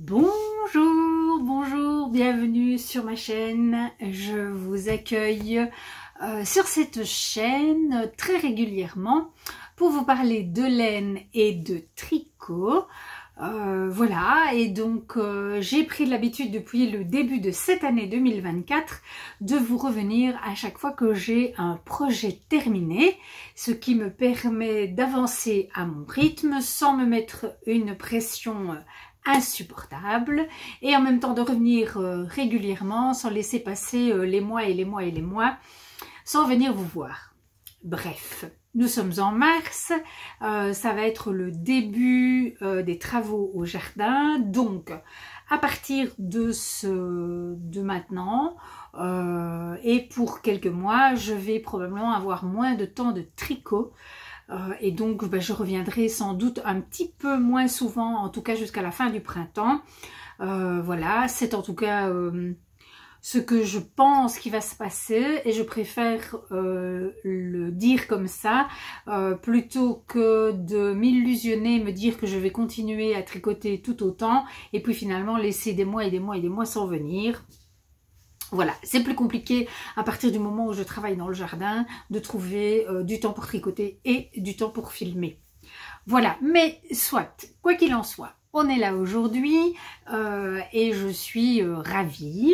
Bonjour, bonjour, bienvenue sur ma chaîne. Je vous accueille sur cette chaîne très régulièrement pour vous parler de laine et de tricot. Voilà, et donc j'ai pris l'habitude depuis le début de cette année 2024 de vous revenir à chaque fois que j'ai un projet terminé, ce qui me permet d'avancer à mon rythme sans me mettre une pression insupportable et en même temps de revenir régulièrement sans laisser passer les mois et les mois et les mois sans venir vous voir. Bref, nous sommes en mars, ça va être le début des travaux au jardin, donc à partir de maintenant et pour quelques mois, je vais probablement avoir moins de temps de tricot. Et donc je reviendrai sans doute un petit peu moins souvent, en tout cas jusqu'à la fin du printemps. Voilà, c'est en tout cas ce que je pense qui va se passer et je préfère le dire comme ça plutôt que de m'illusionner, me dire que je vais continuer à tricoter tout autant et puis finalement laisser des mois et des mois et des mois sans venir. Voilà, c'est plus compliqué à partir du moment où je travaille dans le jardin de trouver du temps pour tricoter et du temps pour filmer. Voilà, mais soit, quoi qu'il en soit, on est là aujourd'hui et je suis ravie.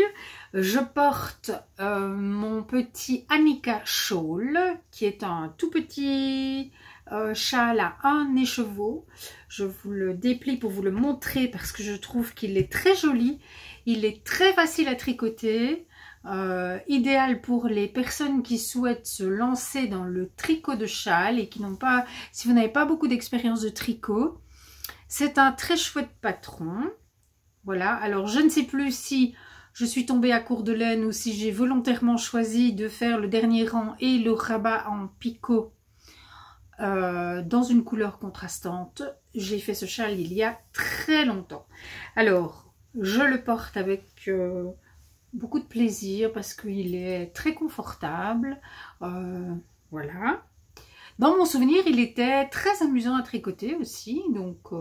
Je porte mon petit Anika Shawl qui est un tout petit châle à un écheveau. Je vous le déplie pour vous le montrer parce que je trouve qu'il est très joli. Il est très facile à tricoter. Idéal pour les personnes qui souhaitent se lancer dans le tricot de châle et qui n'ont pas, si vous n'avez pas beaucoup d'expérience de tricot, c'est un très chouette patron. Voilà, alors je ne sais plus si je suis tombée à court de laine ou si j'ai volontairement choisi de faire le dernier rang et le rabat en picot dans une couleur contrastante. J'ai fait ce châle il y a très longtemps. Alors, je le porte avec beaucoup de plaisir parce qu'il est très confortable. Voilà. Dans mon souvenir, il était très amusant à tricoter aussi. Donc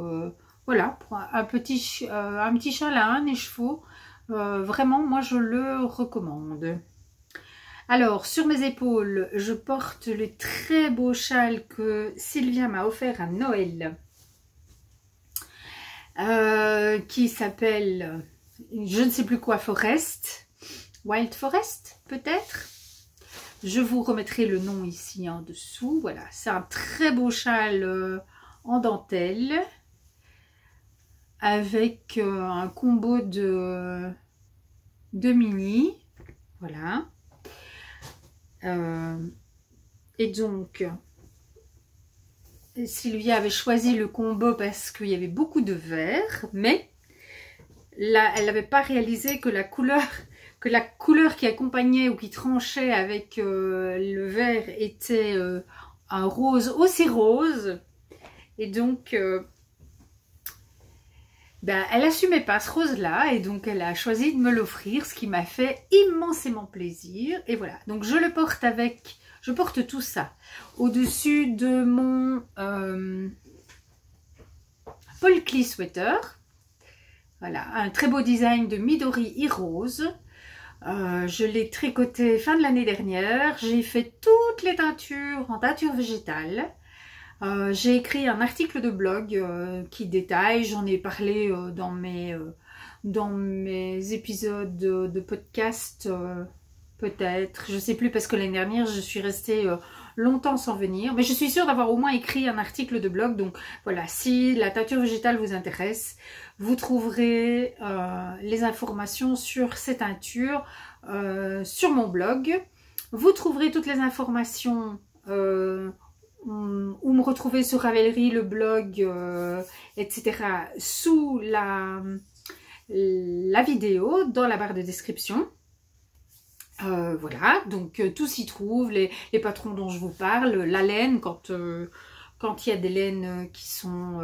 voilà, pour un petit châle à un écheveau, vraiment, moi je le recommande. Alors, sur mes épaules, je porte le très beau châle que Sylvia m'a offert à Noël. Qui s'appelle, je ne sais plus quoi, Forest, Wild Forest peut-être. Je vous remettrai le nom ici en dessous. Voilà, c'est un très beau châle en dentelle avec un combo de mini. Voilà. Et donc, Sylvia avait choisi le combo parce qu'il y avait beaucoup de vert, mais là, elle n'avait pas réalisé que la couleur qui accompagnait ou qui tranchait avec le vert était un rose aussi rose. Et donc, elle n'assumait pas ce rose-là et donc elle a choisi de me l'offrir, ce qui m'a fait immensément plaisir. Et voilà, donc je le porte avec... Je porte tout ça au-dessus de mon Paul Klee sweater. Voilà, un très beau design de Midori e-rose. Je l'ai tricoté fin de l'année dernière. J'ai fait toutes les teintures en teinture végétale. J'ai écrit un article de blog qui détaille. J'en ai parlé dans mes épisodes de podcast. Peut-être, je ne sais plus parce que l'année dernière, je suis restée longtemps sans venir. Mais je suis sûre d'avoir au moins écrit un article de blog. Donc voilà, si la teinture végétale vous intéresse, vous trouverez les informations sur ces teintures sur mon blog. Vous trouverez toutes les informations où me retrouver sur Ravelry, le blog, etc. sous la vidéo dans la barre de description. Voilà, donc tout s'y trouve, les patrons dont je vous parle, la laine, quand il y a des laines qui sont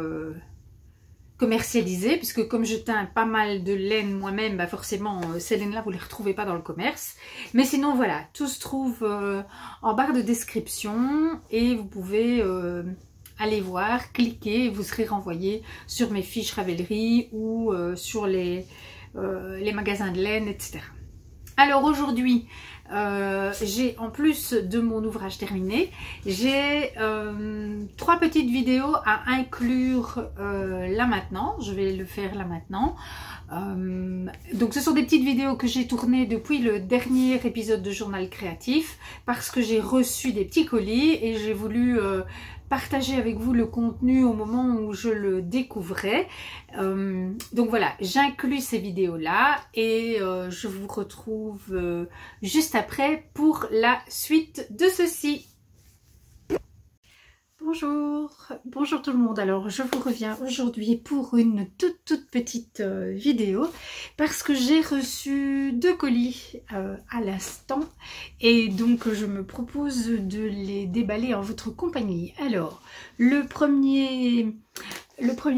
commercialisées, puisque comme je teins pas mal de laine moi-même, forcément ces laines-là vous les retrouvez pas dans le commerce. Mais sinon voilà, tout se trouve en barre de description et vous pouvez allez voir, cliquez et vous serez renvoyé sur mes fiches Ravelry ou sur les magasins de laine, etc. Alors aujourd'hui, j'ai en plus de mon ouvrage terminé, j'ai 3 petites vidéos à inclure là maintenant. Je vais le faire là maintenant. Donc ce sont des petites vidéos que j'ai tournées depuis le dernier épisode de Journal Créatif parce que j'ai reçu des petits colis et j'ai voulu partager avec vous le contenu au moment où je le découvrais. Donc voilà, j'inclus ces vidéos là et je vous retrouve juste après pour la suite de ceci. Bonjour tout le monde. Alors je vous reviens aujourd'hui pour une toute petite vidéo parce que j'ai reçu 2 colis à l'instant et donc je me propose de les déballer en votre compagnie. Alors le premier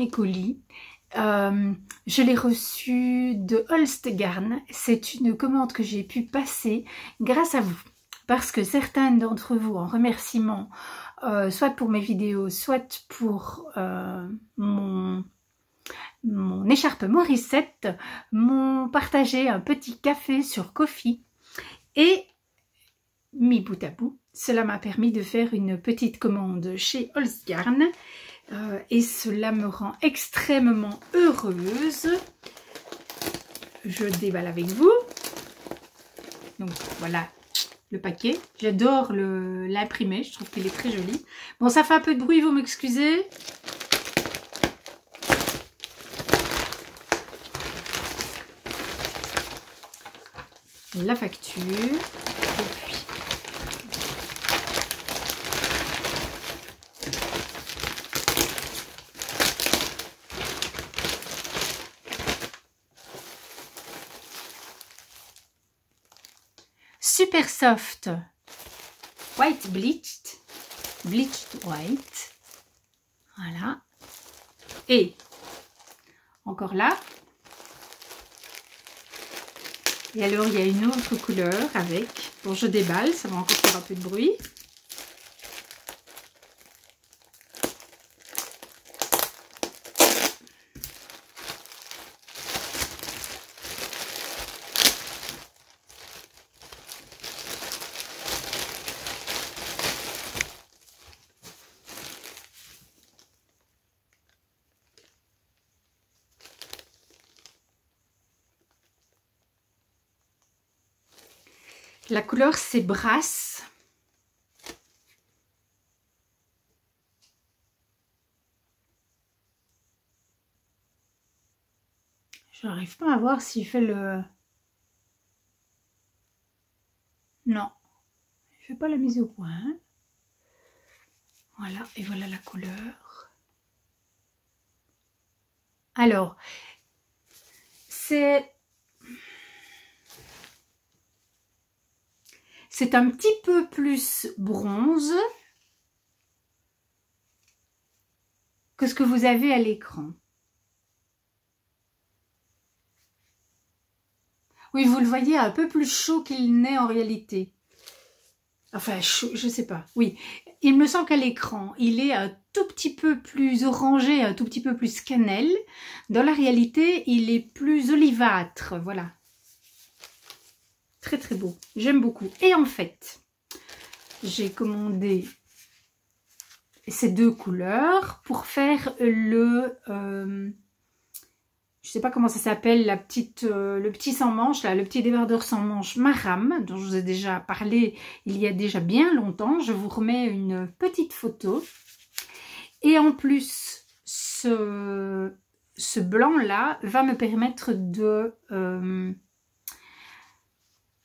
colis, je l'ai reçu de Holst Garn. C'est une commande que j'ai pu passer grâce à vous parce que certains d'entre vous, en remerciement, soit pour mes vidéos, soit pour mon écharpe Morissette, m'ont partagé un petit café sur Ko-fi. Et mis bout à bout, cela m'a permis de faire une petite commande chez Holst Garn. Et cela me rend extrêmement heureuse. Je déballe avec vous. Donc voilà le paquet. J'adore l'imprimer, je trouve qu'il est très joli. Bon, ça fait un peu de bruit, vous m'excusez. La facture. Et puis Super Soft White Bleached White, voilà, et encore là, et alors il y a une autre couleur avec, bon je déballe, ça va encore faire un peu de bruit. La couleur c'est Brass. Je n'arrive pas à voir s'il fait le... Non, il ne fait pas la mise au point. Voilà, et voilà la couleur. Alors, c'est un petit peu plus bronze que ce que vous avez à l'écran. Oui, vous le voyez un peu plus chaud qu'il n'est en réalité. Enfin, chaud, je sais pas. Oui, il me semble qu'à l'écran, il est un tout petit peu plus orangé, un tout petit peu plus cannelle. Dans la réalité, il est plus olivâtre, voilà. Très très beau, j'aime beaucoup. Et en fait, j'ai commandé ces 2 couleurs pour faire le... je sais pas comment ça s'appelle, le petit sans manche, là, le petit débardeur sans manche Maram, dont je vous ai déjà parlé il y a déjà bien longtemps. Je vous remets une petite photo. Et en plus, ce blanc-là va me permettre de...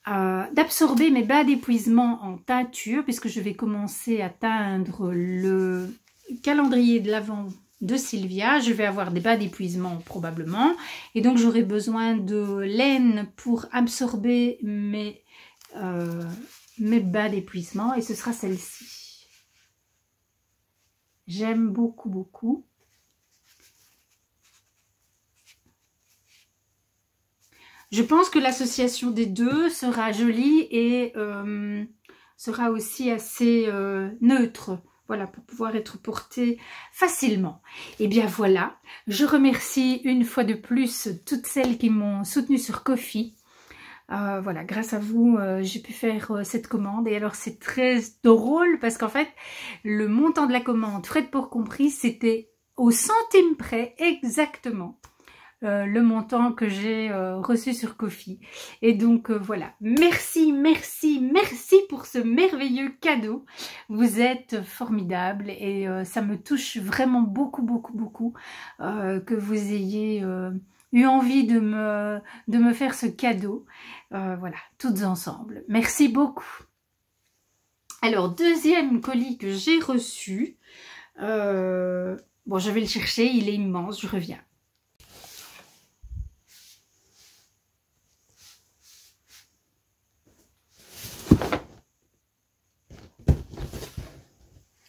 d'absorber mes bas d'épuisement en teinture, puisque je vais commencer à teindre le calendrier de l'Avent de Sylvia. Je vais avoir des bas d'épuisement probablement, et donc j'aurai besoin de laine pour absorber mes bas d'épuisement, et ce sera celle-ci. J'aime beaucoup. Je pense que l'association des deux sera jolie et sera aussi assez neutre voilà, pour pouvoir être porté facilement. Et bien voilà, je remercie une fois de plus toutes celles qui m'ont soutenue sur Ko-fi. Voilà, grâce à vous, j'ai pu faire cette commande. Et alors, c'est très drôle parce qu'en fait, le montant de la commande, frais de port compris, c'était au centime près exactement le montant que j'ai reçu sur Ko-fi. Et donc, voilà, merci, merci, merci pour ce merveilleux cadeau. Vous êtes formidables et ça me touche vraiment beaucoup, beaucoup, beaucoup que vous ayez... eu envie de me faire ce cadeau. Voilà, toutes ensemble. Merci beaucoup. Alors, deuxième colis que j'ai reçu. Bon, je vais le chercher, il est immense, je reviens.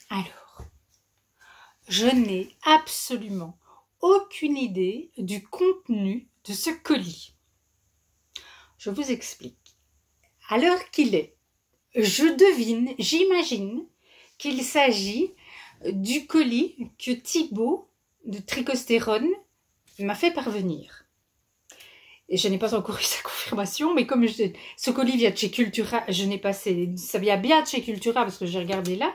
Alors, je n'ai absolument aucune idée du contenu de ce colis. Je vous explique. À l'heure qu'il est, je devine, j'imagine qu'il s'agit du colis que Thibaut de Tricostérone m'a fait parvenir. Et je n'ai pas encore eu sa confirmation, mais comme ce colis vient de chez Cultura, ça vient bien de chez Cultura parce que j'ai regardé là,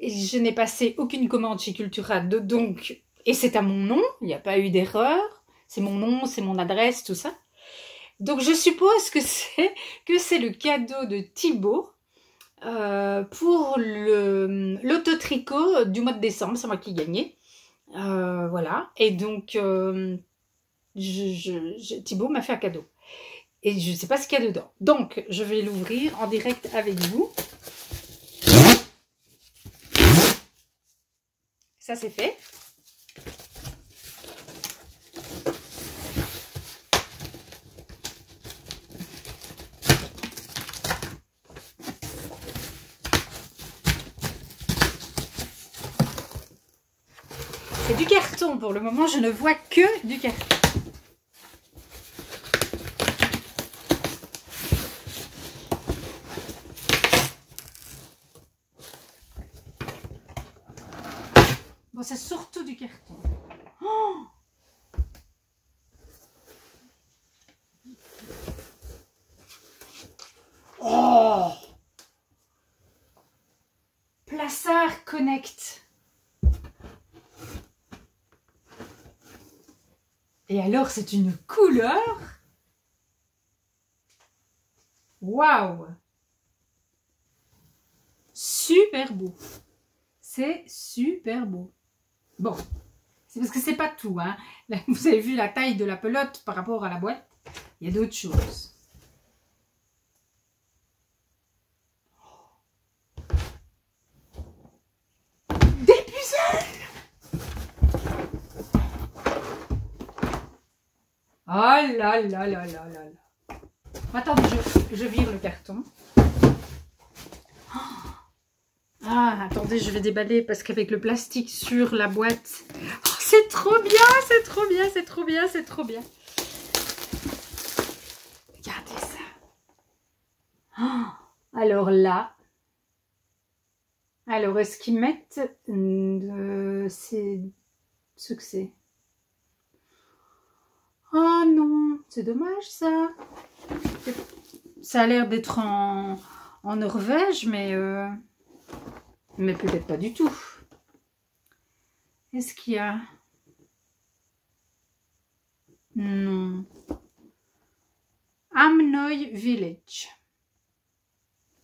et je n'ai passé aucune commande chez Cultura, donc, et c'est à mon nom, il n'y a pas eu d'erreur, c'est mon nom, c'est mon adresse, tout ça. Donc je suppose que c'est le cadeau de Thibaut pour l'autotricot du mois de décembre, c'est moi qui ai gagné. Voilà, et donc Thibaut m'a fait un cadeau. Et je ne sais pas ce qu'il y a dedans. Donc, je vais l'ouvrir en direct avec vous. Ça, c'est fait. C'est du carton pour le moment, je ne vois que du carton. Bon, c'est surtout du carton. Oh, oh, Plaçard Connect. Et alors, c'est une couleur. Waouh! Super beau. C'est super beau. Bon, c'est parce que c'est pas tout, hein. Là, vous avez vu la taille de la pelote par rapport à la boîte. Il y a d'autres choses. Des puzzles! Oh là là là là là là. Attendez, je vire le carton. Ah, attendez, je vais déballer parce qu'avec le plastique sur la boîte... Oh, c'est trop bien, c'est trop bien, c'est trop bien, c'est trop bien. Regardez ça. Oh, alors là... Alors, est-ce qu'ils mettent... c'est ce que c'est? Oh non, c'est dommage ça. Ça a l'air d'être en Norvège, mais peut-être pas du tout. Est-ce qu'il y a... Non. Amnoy Village.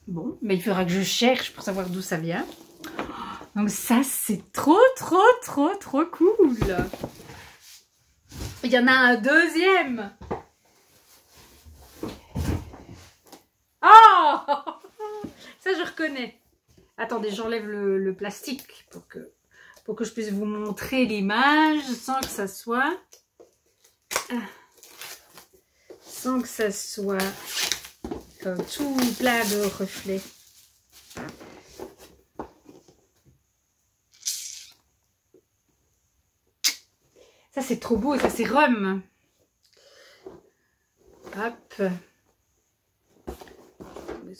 Bon, mais il faudra que je cherche pour savoir d'où ça vient. Donc ça, c'est trop, trop, trop, trop cool. Il y en a un deuxième. Oh, ça, je reconnais. Attendez, j'enlève le plastique pour que je puisse vous montrer l'image sans que ça soit... Sans que ça soit tout plein de reflets. Ça, c'est trop beau, ça, c'est rhum. Hop. Où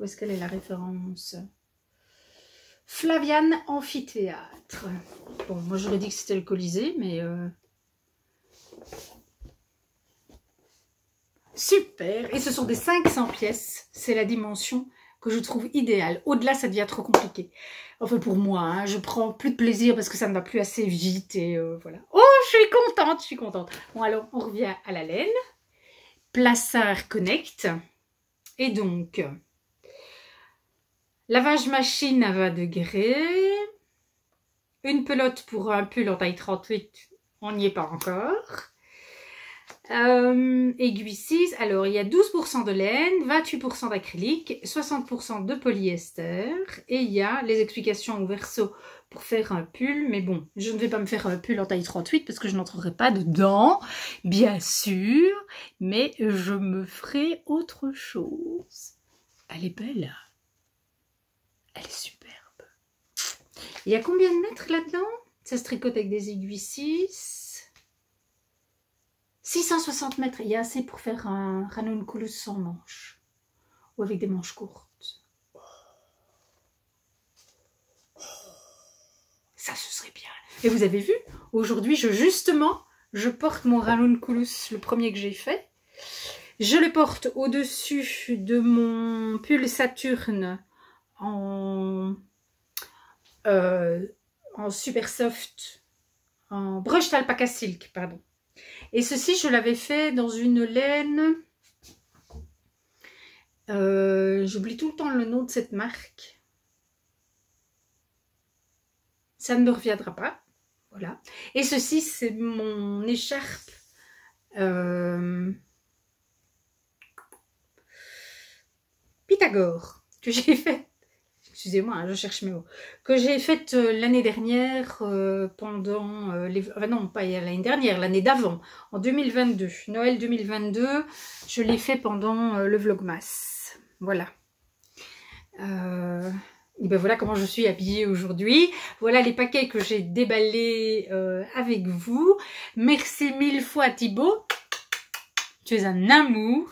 est-ce qu'elle est la référence? Flaviane Amphithéâtre. Bon, moi j'aurais dit que c'était le Colisée, mais... Super. Et ce sont des 500 pièces. C'est la dimension que je trouve idéale. Au-delà, ça devient trop compliqué. Enfin, pour moi, hein, je prends plus de plaisir parce que ça ne va plus assez vite. Et voilà. Oh, je suis contente, je suis contente. Bon, alors, on revient à la laine. Plassard Connect. Et donc, lavage machine à 20 degrés. Une pelote pour un pull en taille 38. On n'y est pas encore. Aiguille 6, alors il y a 12% de laine, 28% d'acrylique, 60% de polyester et il y a les explications au verso pour faire un pull, mais bon, je ne vais pas me faire un pull en taille 38 parce que je n'entrerai pas dedans, bien sûr, mais je me ferai autre chose. Elle est belle, elle est superbe. Il y a combien de mètres là-dedans? Ça se tricote avec des aiguilles 6. 660 mètres, il y a assez pour faire un ranunculus sans manches ou avec des manches courtes. Ça, ce serait bien. Et vous avez vu, aujourd'hui, je porte mon ranunculus, le premier que j'ai fait. Je le porte au-dessus de mon pull Saturne en super soft, en brushed alpaca silk, pardon. Et ceci, je l'avais fait dans une laine. J'oublie tout le temps le nom de cette marque. Ça ne me reviendra pas. Voilà. Et ceci, c'est mon écharpe. Pythagore. Que j'ai faite. Excusez-moi, hein, je cherche mes mots. Que j'ai faite l'année dernière pendant les... Enfin non, pas l'année dernière, l'année d'avant, en 2022. Noël 2022, je l'ai fait pendant le Vlogmas. Voilà. Et ben voilà comment je suis habillée aujourd'hui. Voilà les paquets que j'ai déballés avec vous. Merci 1000 fois Thibaut. Tu es un amour.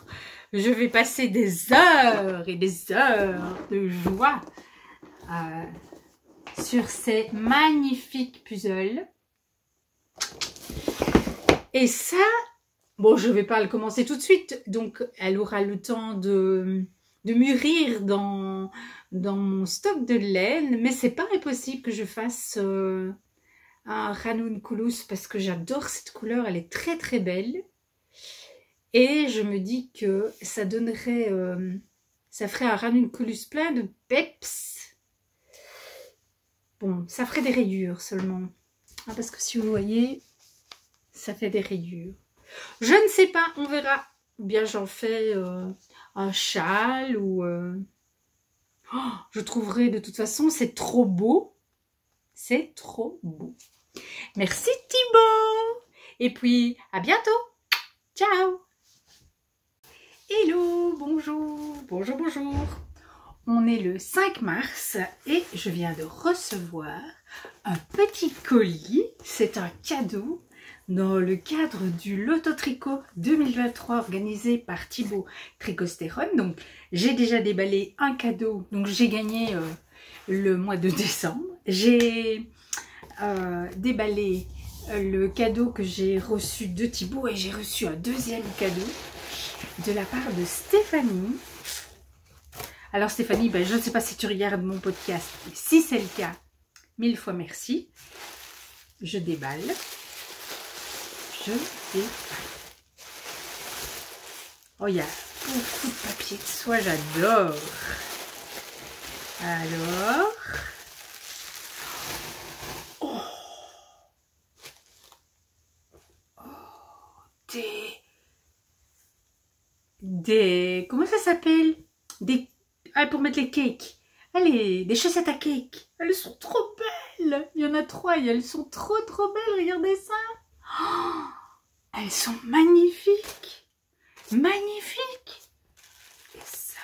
Je vais passer des heures et des heures de joie sur ces magnifiques puzzles. Et ça, bon, je ne vais pas le commencer tout de suite, donc elle aura le temps de mûrir dans mon stock de laine, mais c'est pas impossible que je fasse un ranunculus parce que j'adore cette couleur, elle est très très belle. Et je me dis que ça donnerait, ça ferait un ranunculus plein de peps. Bon, ça ferait des rayures seulement. Ah, parce que si vous voyez, ça fait des rayures. Je ne sais pas, on verra. Ou bien j'en fais un châle ou... Oh, je trouverai de toute façon, c'est trop beau. C'est trop beau. Merci Thibaut. Et puis, à bientôt. Ciao. Hello, bonjour. Bonjour, bonjour. On est le 5 mars et je viens de recevoir un petit colis. C'est un cadeau dans le cadre du Loto Tricot 2023 organisé par Thibaut Tricostérone. Donc, j'ai déjà déballé un cadeau. Donc, j'ai gagné le mois de décembre. J'ai déballé le cadeau que j'ai reçu de Thibaut et j'ai reçu un deuxième cadeau de la part de Stéphanie. Alors Stéphanie, ben, je ne sais pas si tu regardes mon podcast, mais si c'est le cas, 1000 fois merci. Je déballe. Je déballe. Oh, il y a beaucoup de papier de soie, j'adore. Alors... Oh, des... Comment ça s'appelle? Des... Ah, pour mettre les cakes. Allez, des chaussettes à cake. Elles sont trop belles. Il y en a 3 et elles sont trop belles. Regardez ça. Oh, elles sont magnifiques. Magnifiques. Et ça.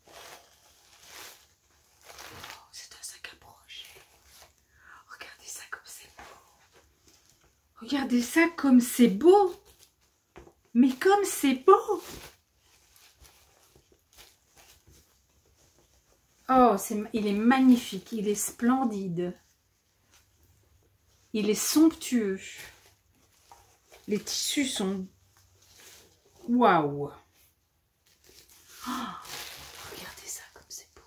Oh, c'est un sac à brocher. Regardez ça comme c'est beau. Regardez ça comme c'est beau. Mais comme c'est beau. Oh, il est magnifique, il est splendide. Il est somptueux. Les tissus sont... Waouh! Oh, regardez ça comme c'est beau.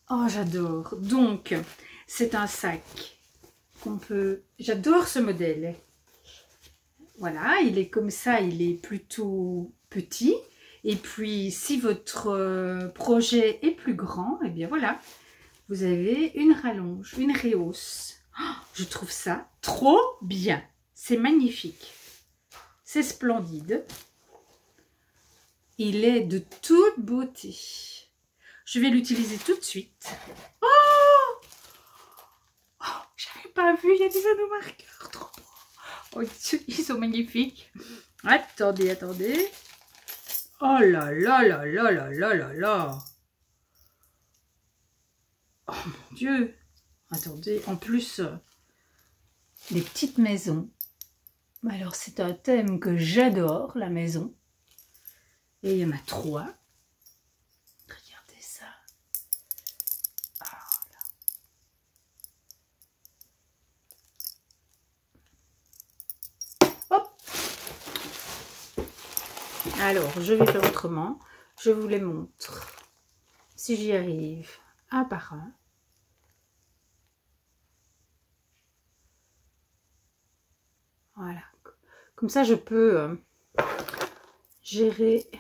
Oh, j'adore. Donc, c'est un sac qu'on peut... J'adore ce modèle. Voilà, il est comme ça, il est plutôt petit. Et puis, si votre projet est plus grand, eh bien voilà, vous avez une rallonge, une rehausse. Oh, je trouve ça trop bien. C'est magnifique. C'est splendide. Il est de toute beauté. Je vais l'utiliser tout de suite. Oh, oh, j'avais pas vu, il y a des anneaux marqueurs. Trop beau. Oh, ils sont magnifiques. Attendez, attendez. Oh là là là là là là là là. Oh mon Dieu. Attendez, en plus, les petites maisons. Alors, c'est un thème que j'adore, la maison. Et il y en a 3. Regardez ça. Ah, là. Hop. Alors, je vais faire autrement. Je vous les montre. Si j'y arrive, un par un. Voilà. Comme ça, je peux gérer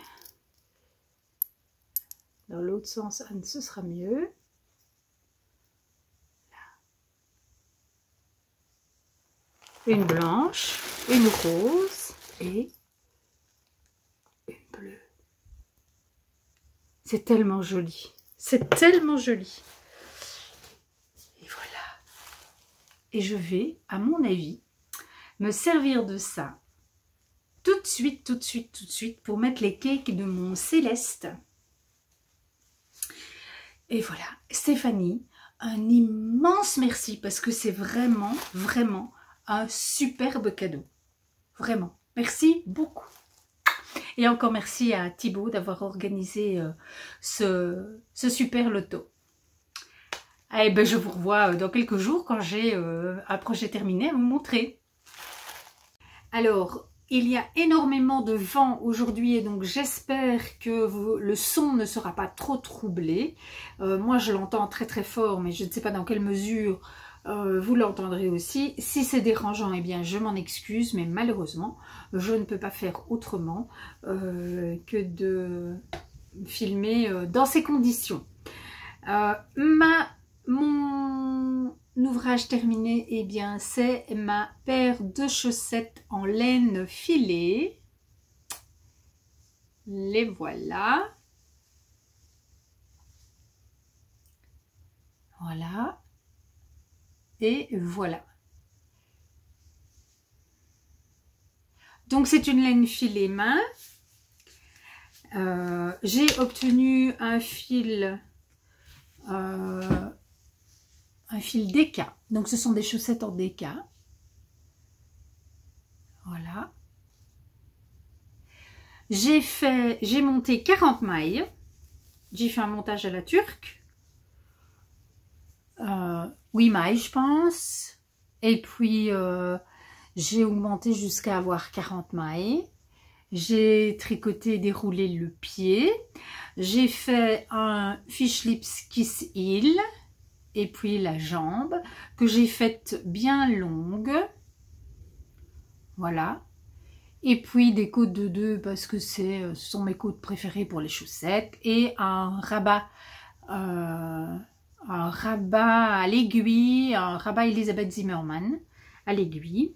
dans l'autre sens. Ce sera mieux. Une blanche, une rose et une bleue. C'est tellement joli. C'est tellement joli. Et voilà. Et je vais, à mon avis, me servir de ça tout de suite pour mettre les cakes de mon Céleste. Et voilà, Stéphanie, un immense merci parce que c'est vraiment, vraiment un superbe cadeau. Vraiment, merci beaucoup. Et encore merci à Thibaut d'avoir organisé ce super loto. Et ben, je vous revois dans quelques jours quand j'ai un projet terminé à vous montrer. Alors, il y a énormément de vent aujourd'hui et donc j'espère que le son ne sera pas trop troublé. Moi, je l'entends très très fort, mais je ne sais pas dans quelle mesure vous l'entendrez aussi. Si c'est dérangeant, eh bien, je m'en excuse, mais malheureusement, je ne peux pas faire autrement que de filmer dans ces conditions. Mon ouvrage terminé, eh bien, c'est ma paire de chaussettes en laine filée. Les voilà. Voilà. Et voilà. Donc, c'est une laine filée main. J'ai obtenu un fil déca. Donc, ce sont des chaussettes en déca. Voilà. J'ai monté 40 mailles. J'ai fait un montage à la turque. 8 mailles, je pense. Et puis, j'ai augmenté jusqu'à avoir 40 mailles. J'ai tricoté et déroulé le pied. J'ai fait un fish lips kiss heel. Et puis la jambe, que j'ai faite bien longue. Voilà. Et puis des côtes de 2 parce que ce sont mes côtes préférées pour les chaussettes. Et un rabat à l'aiguille, un rabat Elisabeth Zimmermann à l'aiguille,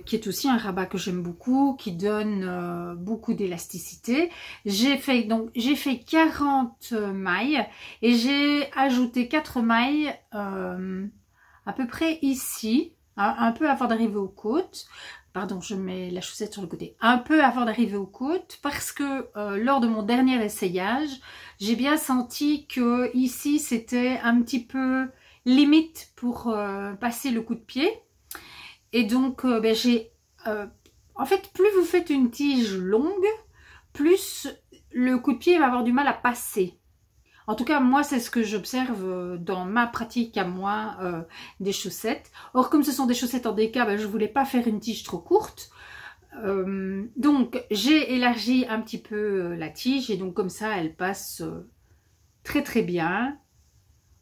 qui est aussi un rabat que j'aime beaucoup, qui donne beaucoup d'élasticité. J'ai fait 40 mailles et j'ai ajouté 4 mailles à peu près ici, un peu avant d'arriver aux côtes. Pardon, je mets la chaussette sur le côté. Un peu avant d'arriver aux côtes parce que lors de mon dernier essayage, j'ai bien senti que ici c'était un petit peu limite pour passer le coup de pied. Et donc, en fait, plus vous faites une tige longue, plus le coup de pied va avoir du mal à passer. En tout cas, moi, c'est ce que j'observe dans ma pratique à moi des chaussettes. Or, comme ce sont des chaussettes en déca, ben, je voulais pas faire une tige trop courte. Donc, j'ai élargi un petit peu la tige et donc comme ça, elle passe très très bien.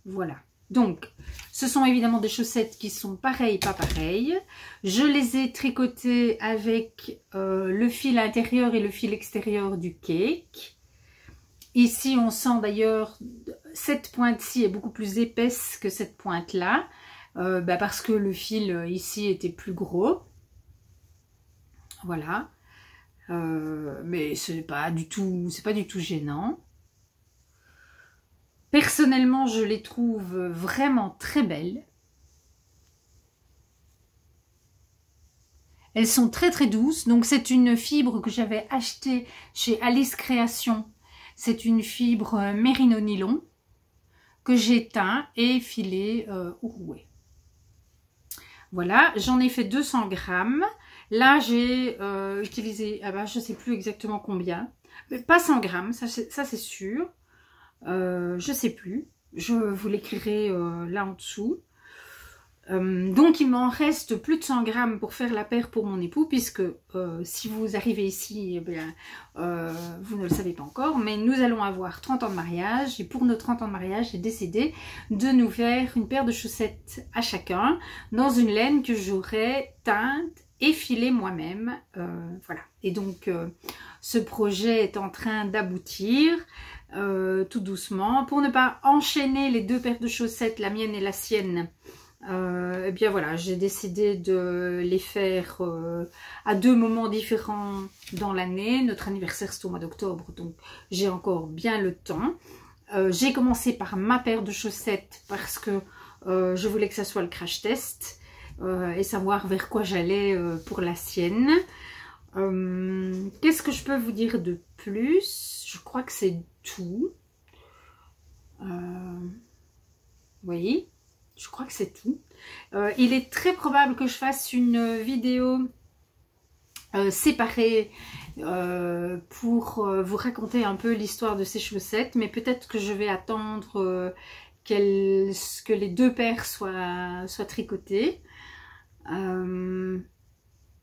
Voilà. Donc, ce sont évidemment des chaussettes qui sont pareilles, pas pareilles. Je les ai tricotées avec le fil intérieur et le fil extérieur du cake. Ici, on sent d'ailleurs, cette pointe-ci est beaucoup plus épaisse que cette pointe-là, parce que le fil ici était plus gros. Voilà. Mais c'est pas du tout gênant. Personnellement, je les trouve vraiment très belles. Elles sont très très douces. Donc c'est une fibre que j'avais achetée chez Alice Création. C'est une fibre mérino nylon que j'ai teint et filé au rouet. Voilà, j'en ai fait 200 grammes. Là, j'ai utilisé, je ne sais plus exactement combien. Mais pas 100 grammes, ça c'est sûr. Je sais plus, je vous l'écrirai là en dessous. Donc il m'en reste plus de 100 grammes pour faire la paire pour mon époux, puisque si vous arrivez ici, eh bien, vous ne le savez pas encore, mais nous allons avoir 30 ans de mariage, et pour nos 30 ans de mariage, j'ai décidé de nous faire une paire de chaussettes à chacun, dans une laine que j'aurai teinte et filée moi-même. Voilà, et donc ce projet est en train d'aboutir. Tout doucement, pour ne pas enchaîner les deux paires de chaussettes, la mienne et la sienne. Eh bien voilà, j'ai décidé de les faire à deux moments différents dans l'année. Notre anniversaire c'est au mois d'octobre, donc j'ai encore bien le temps. J'ai commencé par ma paire de chaussettes parce que je voulais que ça soit le crash test et savoir vers quoi j'allais pour la sienne. Qu'est-ce que je peux vous dire de plus? Je crois que c'est tout. Oui, je crois que c'est tout. Il est très probable que je fasse une vidéo séparée pour vous raconter un peu l'histoire de ces chaussettes, mais peut-être que je vais attendre que les deux paires soient tricotées.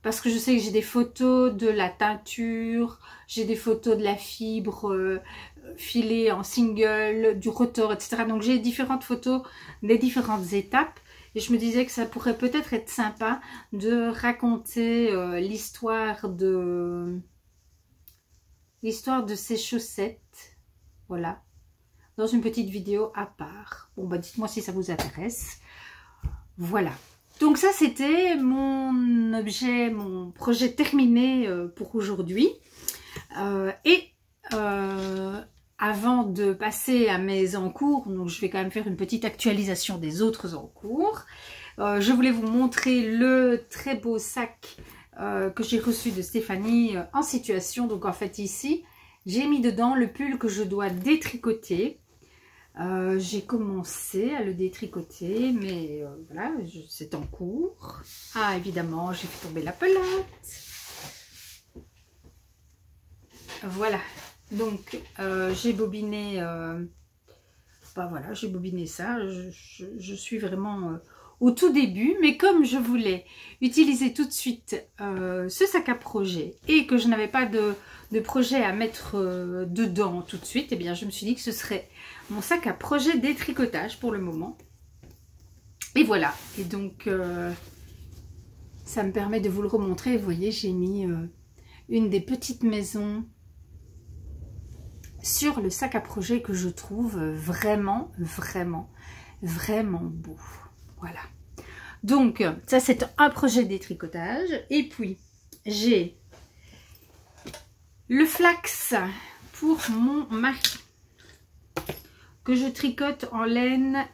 Parce que je sais que j'ai des photos de la teinture, j'ai des photos de la fibre filée en single, du rotor, etc. Donc j'ai différentes photos des différentes étapes. Et je me disais que ça pourrait peut-être être sympa de raconter l'histoire de ces chaussettes. Voilà. Dans une petite vidéo à part. Bon, bah dites-moi si ça vous intéresse. Voilà. Donc ça, c'était mon objet, mon projet terminé pour aujourd'hui. Avant de passer à mes encours, donc je vais quand même faire une petite actualisation des autres encours. Je voulais vous montrer le très beau sac que j'ai reçu de Stéphanie en situation. Donc en fait ici, j'ai mis dedans le pull que je dois détricoter. J'ai commencé à le détricoter, mais voilà, c'est en cours. Ah, évidemment, j'ai fait tomber la pelote. Voilà, donc j'ai bobiné, voilà, j'ai bobiné ça. Je suis vraiment au tout début, mais comme je voulais utiliser tout de suite ce sac à projet et que je n'avais pas de projet à mettre dedans tout de suite, eh bien je me suis dit que ce serait mon sac à projet détricotage pour le moment. Et voilà, et donc ça me permet de vous le remontrer. Vous voyez, j'ai mis une des petites maisons sur le sac à projet que je trouve vraiment, vraiment, vraiment beau. Voilà. Donc, ça c'est un projet de détricotage. Et puis, j'ai le flax pour mon mari que je tricote en laine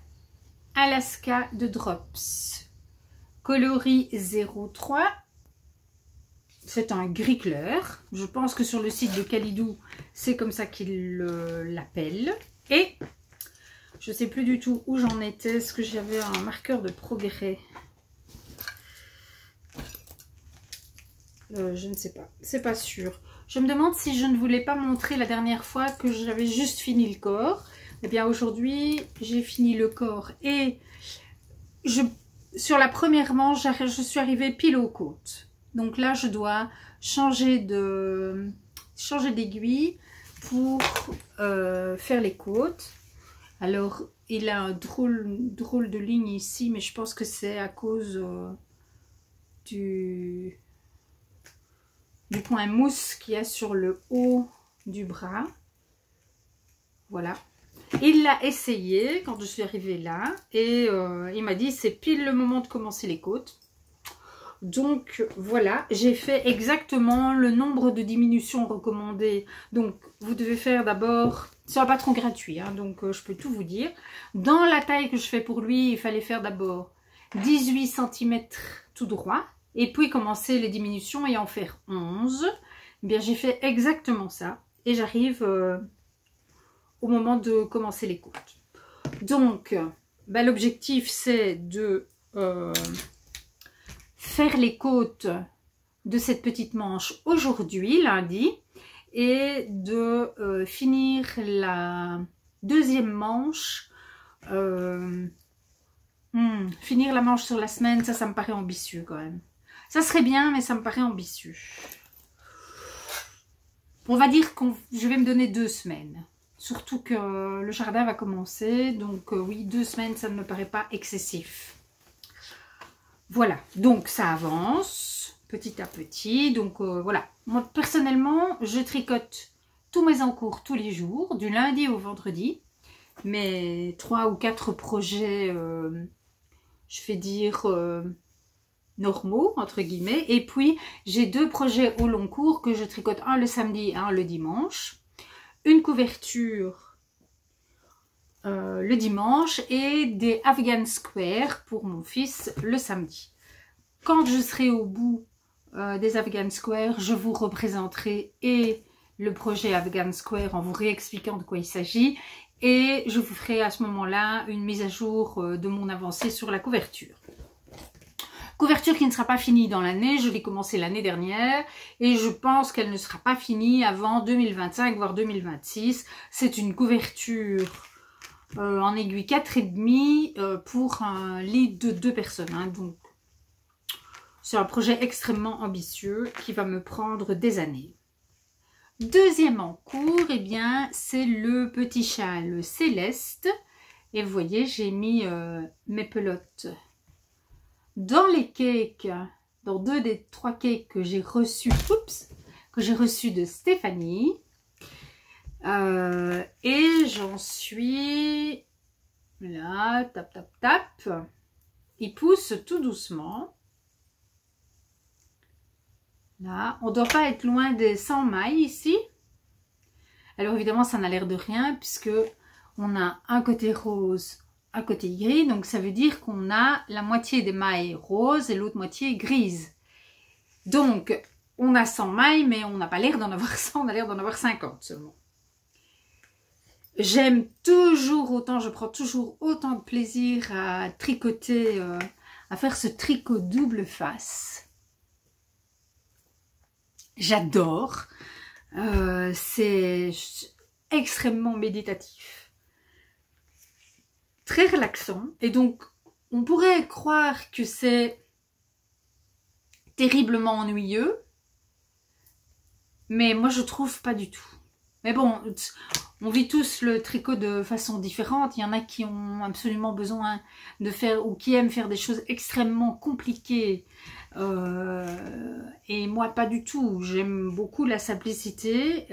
Alaska de Drops. Coloris 03. C'est un gris clair. Je pense que sur le site de Calidou, c'est comme ça qu'il l'appelle. Et je ne sais plus du tout où j'en étais. Est-ce que j'avais un marqueur de progrès? Je ne sais pas. C'est pas sûr. Je me demande si je ne voulais pas montrer la dernière fois que j'avais juste fini le corps. Eh bien aujourd'hui, j'ai fini le corps et sur la première manche, je suis arrivée pile aux côtes. Donc là, je dois changer d'aiguille pour faire les côtes. Alors, il a un drôle de ligne ici, mais je pense que c'est à cause du point mousse qu'il y a sur le haut du bras. Voilà. Il l'a essayé quand je suis arrivée là et il m'a dit c'est pile le moment de commencer les côtes. Donc voilà, j'ai fait exactement le nombre de diminutions recommandées. Donc vous devez faire d'abord, c'est un patron gratuit, hein, donc je peux tout vous dire. Dans la taille que je fais pour lui, il fallait faire d'abord 18 cm tout droit et puis commencer les diminutions et en faire 11. Eh bien j'ai fait exactement ça et j'arrive au moment de commencer les côtes. Donc ben, l'objectif c'est de faire les côtes de cette petite manche aujourd'hui, lundi, et de finir la deuxième manche, finir la manche sur la semaine, ça me paraît ambitieux quand même. Ça serait bien, mais ça me paraît ambitieux. On va dire que je vais me donner 2 semaines. Surtout que le jardin va commencer, donc oui, 2 semaines, ça ne me paraît pas excessif. Voilà, donc ça avance petit à petit. Donc voilà, moi personnellement, je tricote tous mes encours tous les jours, du lundi au vendredi. Mes 3 ou 4 projets, je vais dire normaux, entre guillemets. Et puis, j'ai 2 projets au long cours que je tricote, un le samedi et un le dimanche. Une couverture le dimanche et des Afghan Square pour mon fils le samedi. Quand je serai au bout des Afghan Square, je vous représenterai et le projet Afghan Square en vous réexpliquant de quoi il s'agit et je vous ferai à ce moment-là une mise à jour de mon avancée sur la couverture. Couverture qui ne sera pas finie dans l'année, je l'ai commencé l'année dernière et je pense qu'elle ne sera pas finie avant 2025 voire 2026. C'est une couverture en aiguille 4,5 pour un lit de 2 personnes. Hein, donc, c'est un projet extrêmement ambitieux qui va me prendre des années. Deuxième en cours, eh bien, c'est le petit châle céleste. Et vous voyez, j'ai mis mes pelotes dans les cakes, dans 2 des 3 cakes que j'ai reçus, de Stéphanie. Et j'en suis là, tap tap tap, il pousse tout doucement là, on doit pas être loin des 100 mailles ici. Alors évidemment ça n'a l'air de rien puisque on a un côté rose, un côté gris, donc ça veut dire qu'on a la moitié des mailles roses et l'autre moitié grise. Donc on a 100 mailles mais on n'a pas l'air d'en avoir 100, on a l'air d'en avoir 50 seulement. J'aime toujours autant, je prends toujours autant de plaisir à tricoter, à faire ce tricot double face. J'adore. C'est extrêmement méditatif. Très relaxant. Et donc, on pourrait croire que c'est terriblement ennuyeux. Mais moi, je trouve pas du tout. Mais bon, on vit tous le tricot de façon différente. Il y en a qui ont absolument besoin de faire ou qui aiment faire des choses extrêmement compliquées. Et moi, pas du tout. J'aime beaucoup la simplicité.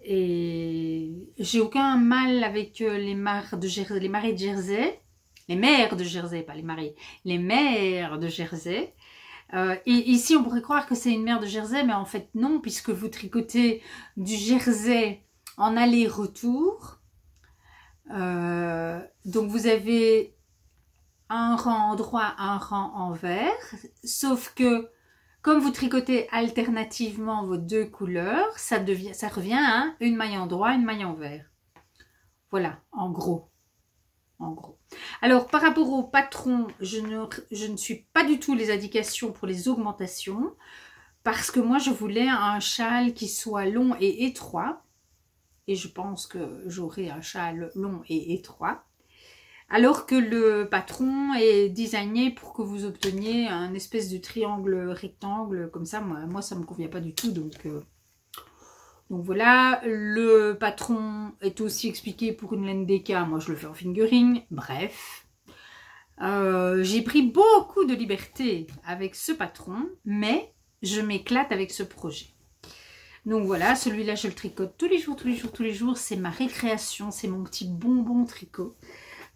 Et j'ai aucun mal avec les mares de Jersey, les marées de Jersey. Les mères de Jersey, pas les marées. Les mères de Jersey. Et ici, on pourrait croire que c'est une mère de Jersey, mais en fait non, puisque vous tricotez du Jersey en aller-retour. Donc vous avez un rang en droit, un rang en vert, sauf que comme vous tricotez alternativement vos 2 couleurs, ça revient à une maille en droit, une maille en vert. Voilà, en gros. En gros. Alors, par rapport au patron, je ne suis pas du tout les indications pour les augmentations parce que moi, je voulais un châle qui soit long et étroit. et je pense que j'aurai un châle long et étroit. Alors que le patron est designé pour que vous obteniez un espèce de triangle rectangle comme ça. Moi ça me convient pas du tout, donc voilà. Le patron est aussi expliqué pour une laine DK, moi je le fais en fingering. Bref, j'ai pris beaucoup de liberté avec ce patron, mais je m'éclate avec ce projet. Donc voilà, celui-là je le tricote tous les jours, tous les jours, tous les jours. C'est ma récréation, c'est mon petit bonbon tricot.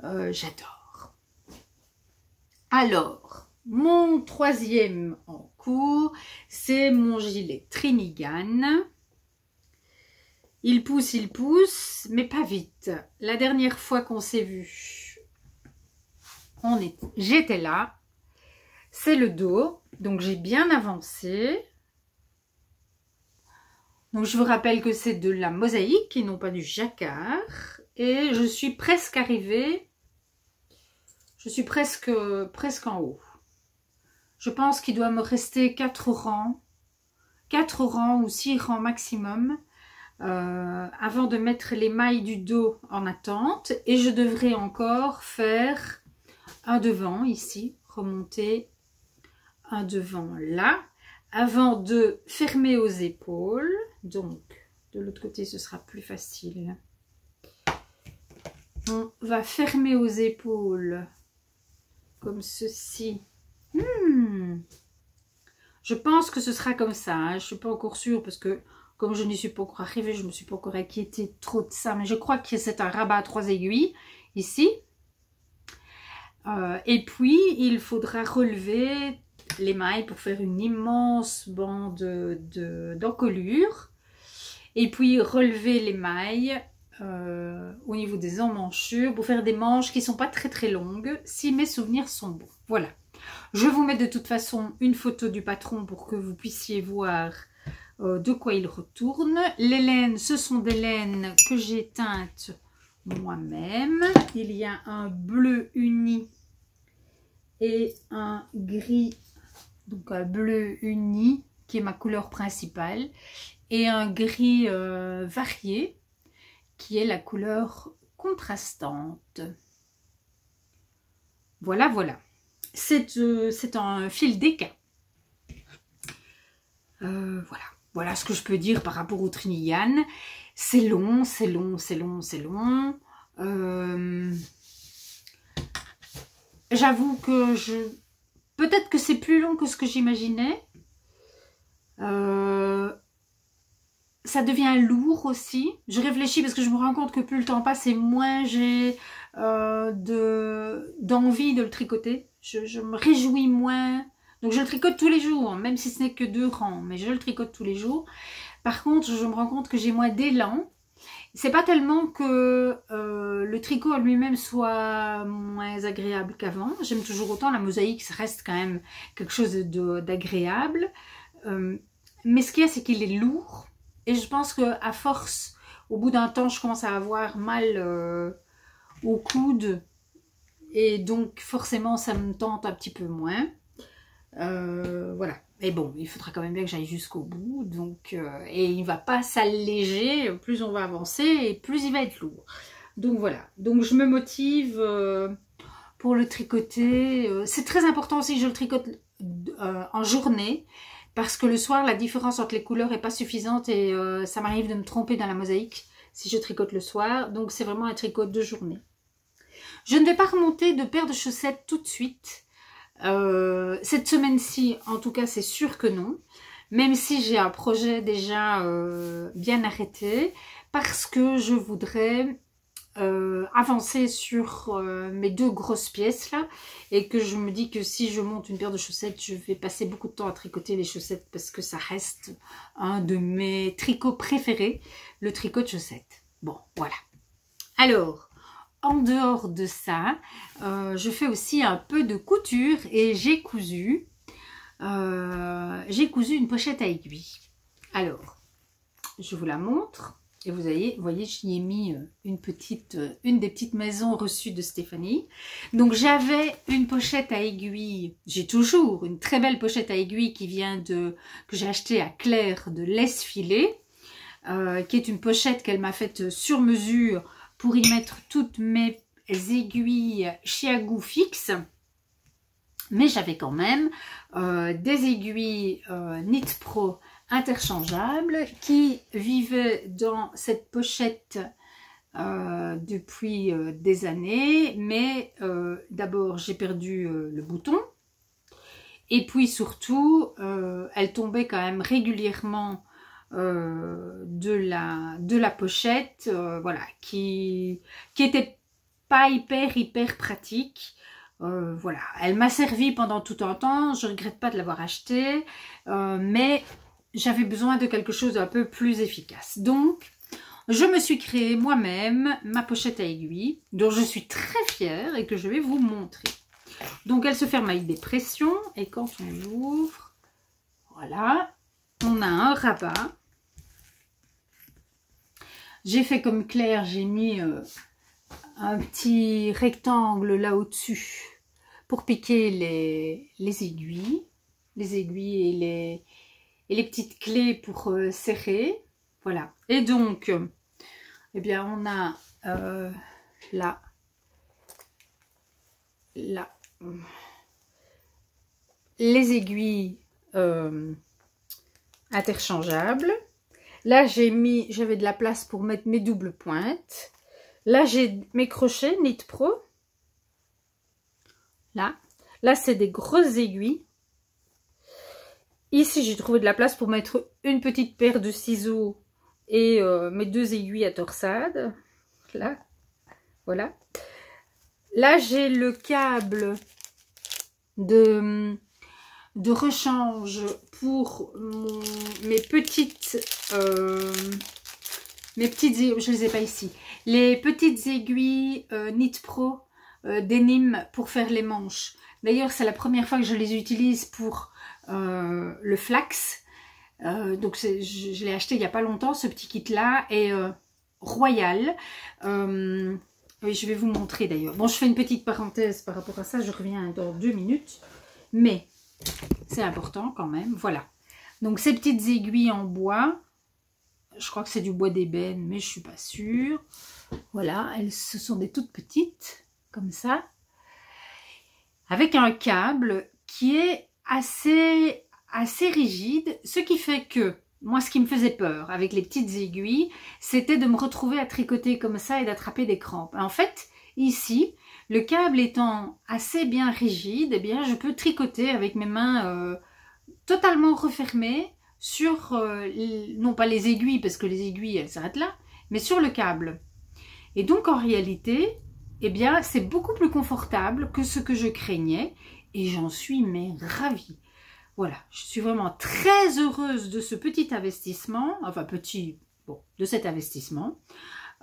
J'adore. Alors, mon troisième en cours, c'est mon gilet Trinigan. Il pousse, mais pas vite. La dernière fois qu'on s'est vu, j'étais là. C'est le dos, donc j'ai bien avancé. Donc je vous rappelle que c'est de la mosaïque et non pas du jacquard. Et je suis presque arrivée. Je suis presque en haut. Je pense qu'il doit me rester 4 rangs. 4 rangs ou 6 rangs maximum. Avant de mettre les mailles du dos en attente. Et je devrais encore faire un devant ici. Remonter un devant là. Avant de fermer aux épaules. Donc, de l'autre côté, ce sera plus facile. On va fermer aux épaules comme ceci. Je pense que ce sera comme ça. Hein. Je ne suis pas encore sûre parce que comme je n'y suis pas encore arrivée, je ne me suis pas encore inquiétée trop de ça. Mais je crois que c'est un rabat à 3 aiguilles ici. Et puis, il faudra relever les mailles pour faire une immense bande d'encolure. Et puis, relever les mailles au niveau des emmanchures pour faire des manches qui ne sont pas très très longues si mes souvenirs sont bons. Voilà. Je vous mets de toute façon une photo du patron pour que vous puissiez voir de quoi il retourne. Les laines, ce sont des laines que j'ai teintes moi-même. Il y a un bleu uni et un gris, donc un bleu uni qui est ma couleur principale et un gris varié qui est la couleur contrastante. Voilà, voilà. C'est un fil DK. Voilà. Voilà ce que je peux dire par rapport au Trinigan. C'est long, c'est long, c'est long, c'est long. J'avoue que peut-être que c'est plus long que ce que j'imaginais. Ça devient lourd aussi. Je réfléchis parce que je me rends compte que plus le temps passe et moins j'ai d'envie de le tricoter. Je me réjouis moins. Donc je le tricote tous les jours, même si ce n'est que 2 rangs, mais je le tricote tous les jours. Par contre, je me rends compte que j'ai moins d'élan. C'est pas tellement que le tricot lui-même soit moins agréable qu'avant. J'aime toujours autant. La mosaïque, ça reste quand même quelque chose d'agréable. Mais ce qu'il y a, c'est qu'il est lourd. Et je pense qu'à force, au bout d'un temps, je commence à avoir mal au coude. Et donc, forcément, ça me tente un petit peu moins. Voilà. Mais bon, il faudra quand même bien que j'aille jusqu'au bout. Donc, et il ne va pas s'alléger. Plus on va avancer et plus il va être lourd. Donc, voilà. Donc, je me motive pour le tricoter. C'est très important aussi que je le tricote en journée. Parce que le soir, la différence entre les couleurs n'est pas suffisante et ça m'arrive de me tromper dans la mosaïque si je tricote le soir. Donc, c'est vraiment un tricot de journée. Je ne vais pas remonter de paire de chaussettes tout de suite. Cette semaine-ci, en tout cas, c'est sûr que non. Même si j'ai un projet déjà bien arrêté. Parce que je voudrais avancer sur mes 2 grosses pièces là et que je me dis que si je monte une paire de chaussettes, je vais passer beaucoup de temps à tricoter les chaussettes parce que ça reste un de mes tricots préférés, le tricot de chaussettes. Bon, voilà. Alors, en dehors de ça, je fais aussi un peu de couture et j'ai cousu une pochette à aiguille. Alors, je vous la montre. Et vous voyez, j'y ai mis une des petites maisons reçues de Stéphanie. Donc j'avais une pochette à aiguille. J'ai toujours une très belle pochette à aiguille qui vient que j'ai achetée à Claire de Laisse Filer. qui est une pochette qu'elle m'a faite sur mesure pour y mettre toutes mes aiguilles Chiagou fixes. Mais j'avais quand même des aiguilles Knit Pro interchangeables qui vivaient dans cette pochette depuis des années. Mais d'abord, j'ai perdu le bouton. Et puis surtout, elle tombait quand même régulièrement de la pochette, voilà, qui était pas hyper pratique. Voilà, elle m'a servi pendant tout un temps, je regrette pas de l'avoir achetée, mais j'avais besoin de quelque chose d'un peu plus efficace. Donc, je me suis créé moi-même ma pochette à aiguilles, dont je suis très fière et que je vais vous montrer. Donc, elle se ferme avec des pressions et quand on l'ouvre, voilà, on a un rabat. J'ai fait comme Claire, j'ai mis un petit rectangle là au-dessus pour piquer les aiguilles et les petites clés pour serrer. Voilà. Et donc, eh bien, on a là, les aiguilles interchangeables. Là, j'avais de la place pour mettre mes doubles pointes. Là, j'ai mes crochets Knit Pro. Là, c'est des grosses aiguilles. Ici, j'ai trouvé de la place pour mettre une petite paire de ciseaux et mes 2 aiguilles à torsade. Là, voilà. Là, j'ai le câble de rechange pour mes petites je les ai pas ici, les petites aiguilles Knit Pro Denim pour faire les manches. D'ailleurs, c'est la première fois que je les utilise pour le flax. Donc je l'ai acheté il n'y a pas longtemps, ce petit kit là, et royal. Oui, je vais vous montrer d'ailleurs. Bon, je fais une petite parenthèse par rapport à ça, je reviens dans 2 minutes, mais c'est important quand même. Voilà, donc ces petites aiguilles en bois, je crois que c'est du bois d'ébène, mais je suis pas sûre. Voilà, ce sont des toutes petites, comme ça, avec un câble qui est assez rigide, ce qui fait que moi, ce qui me faisait peur avec les petites aiguilles, c'était de me retrouver à tricoter comme ça et d'attraper des crampes. En fait, ici, le câble étant assez bien rigide, eh bien, je peux tricoter avec mes mains totalement refermées sur, non pas les aiguilles, parce que les aiguilles, elles s'arrêtent là, mais sur le câble. Et donc, en réalité, eh bien, c'est beaucoup plus confortable que ce que je craignais et j'en suis mais ravie. Voilà, je suis vraiment très heureuse de ce petit investissement, enfin petit, bon, de cet investissement.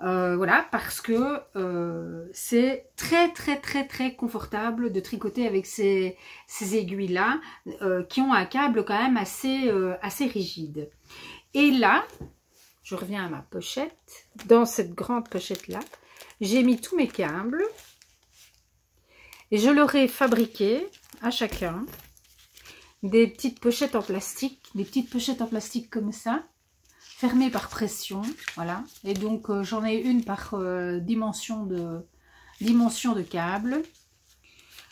Voilà, parce que c'est très confortable de tricoter avec ces aiguilles-là qui ont un câble quand même assez rigide. Et là, je reviens à ma pochette. Dans cette grande pochette-là, j'ai mis tous mes câbles et je leur ai fabriqué à chacun des petites pochettes en plastique, comme ça, fermées par pression, voilà. Et donc j'en ai une par dimension de câble,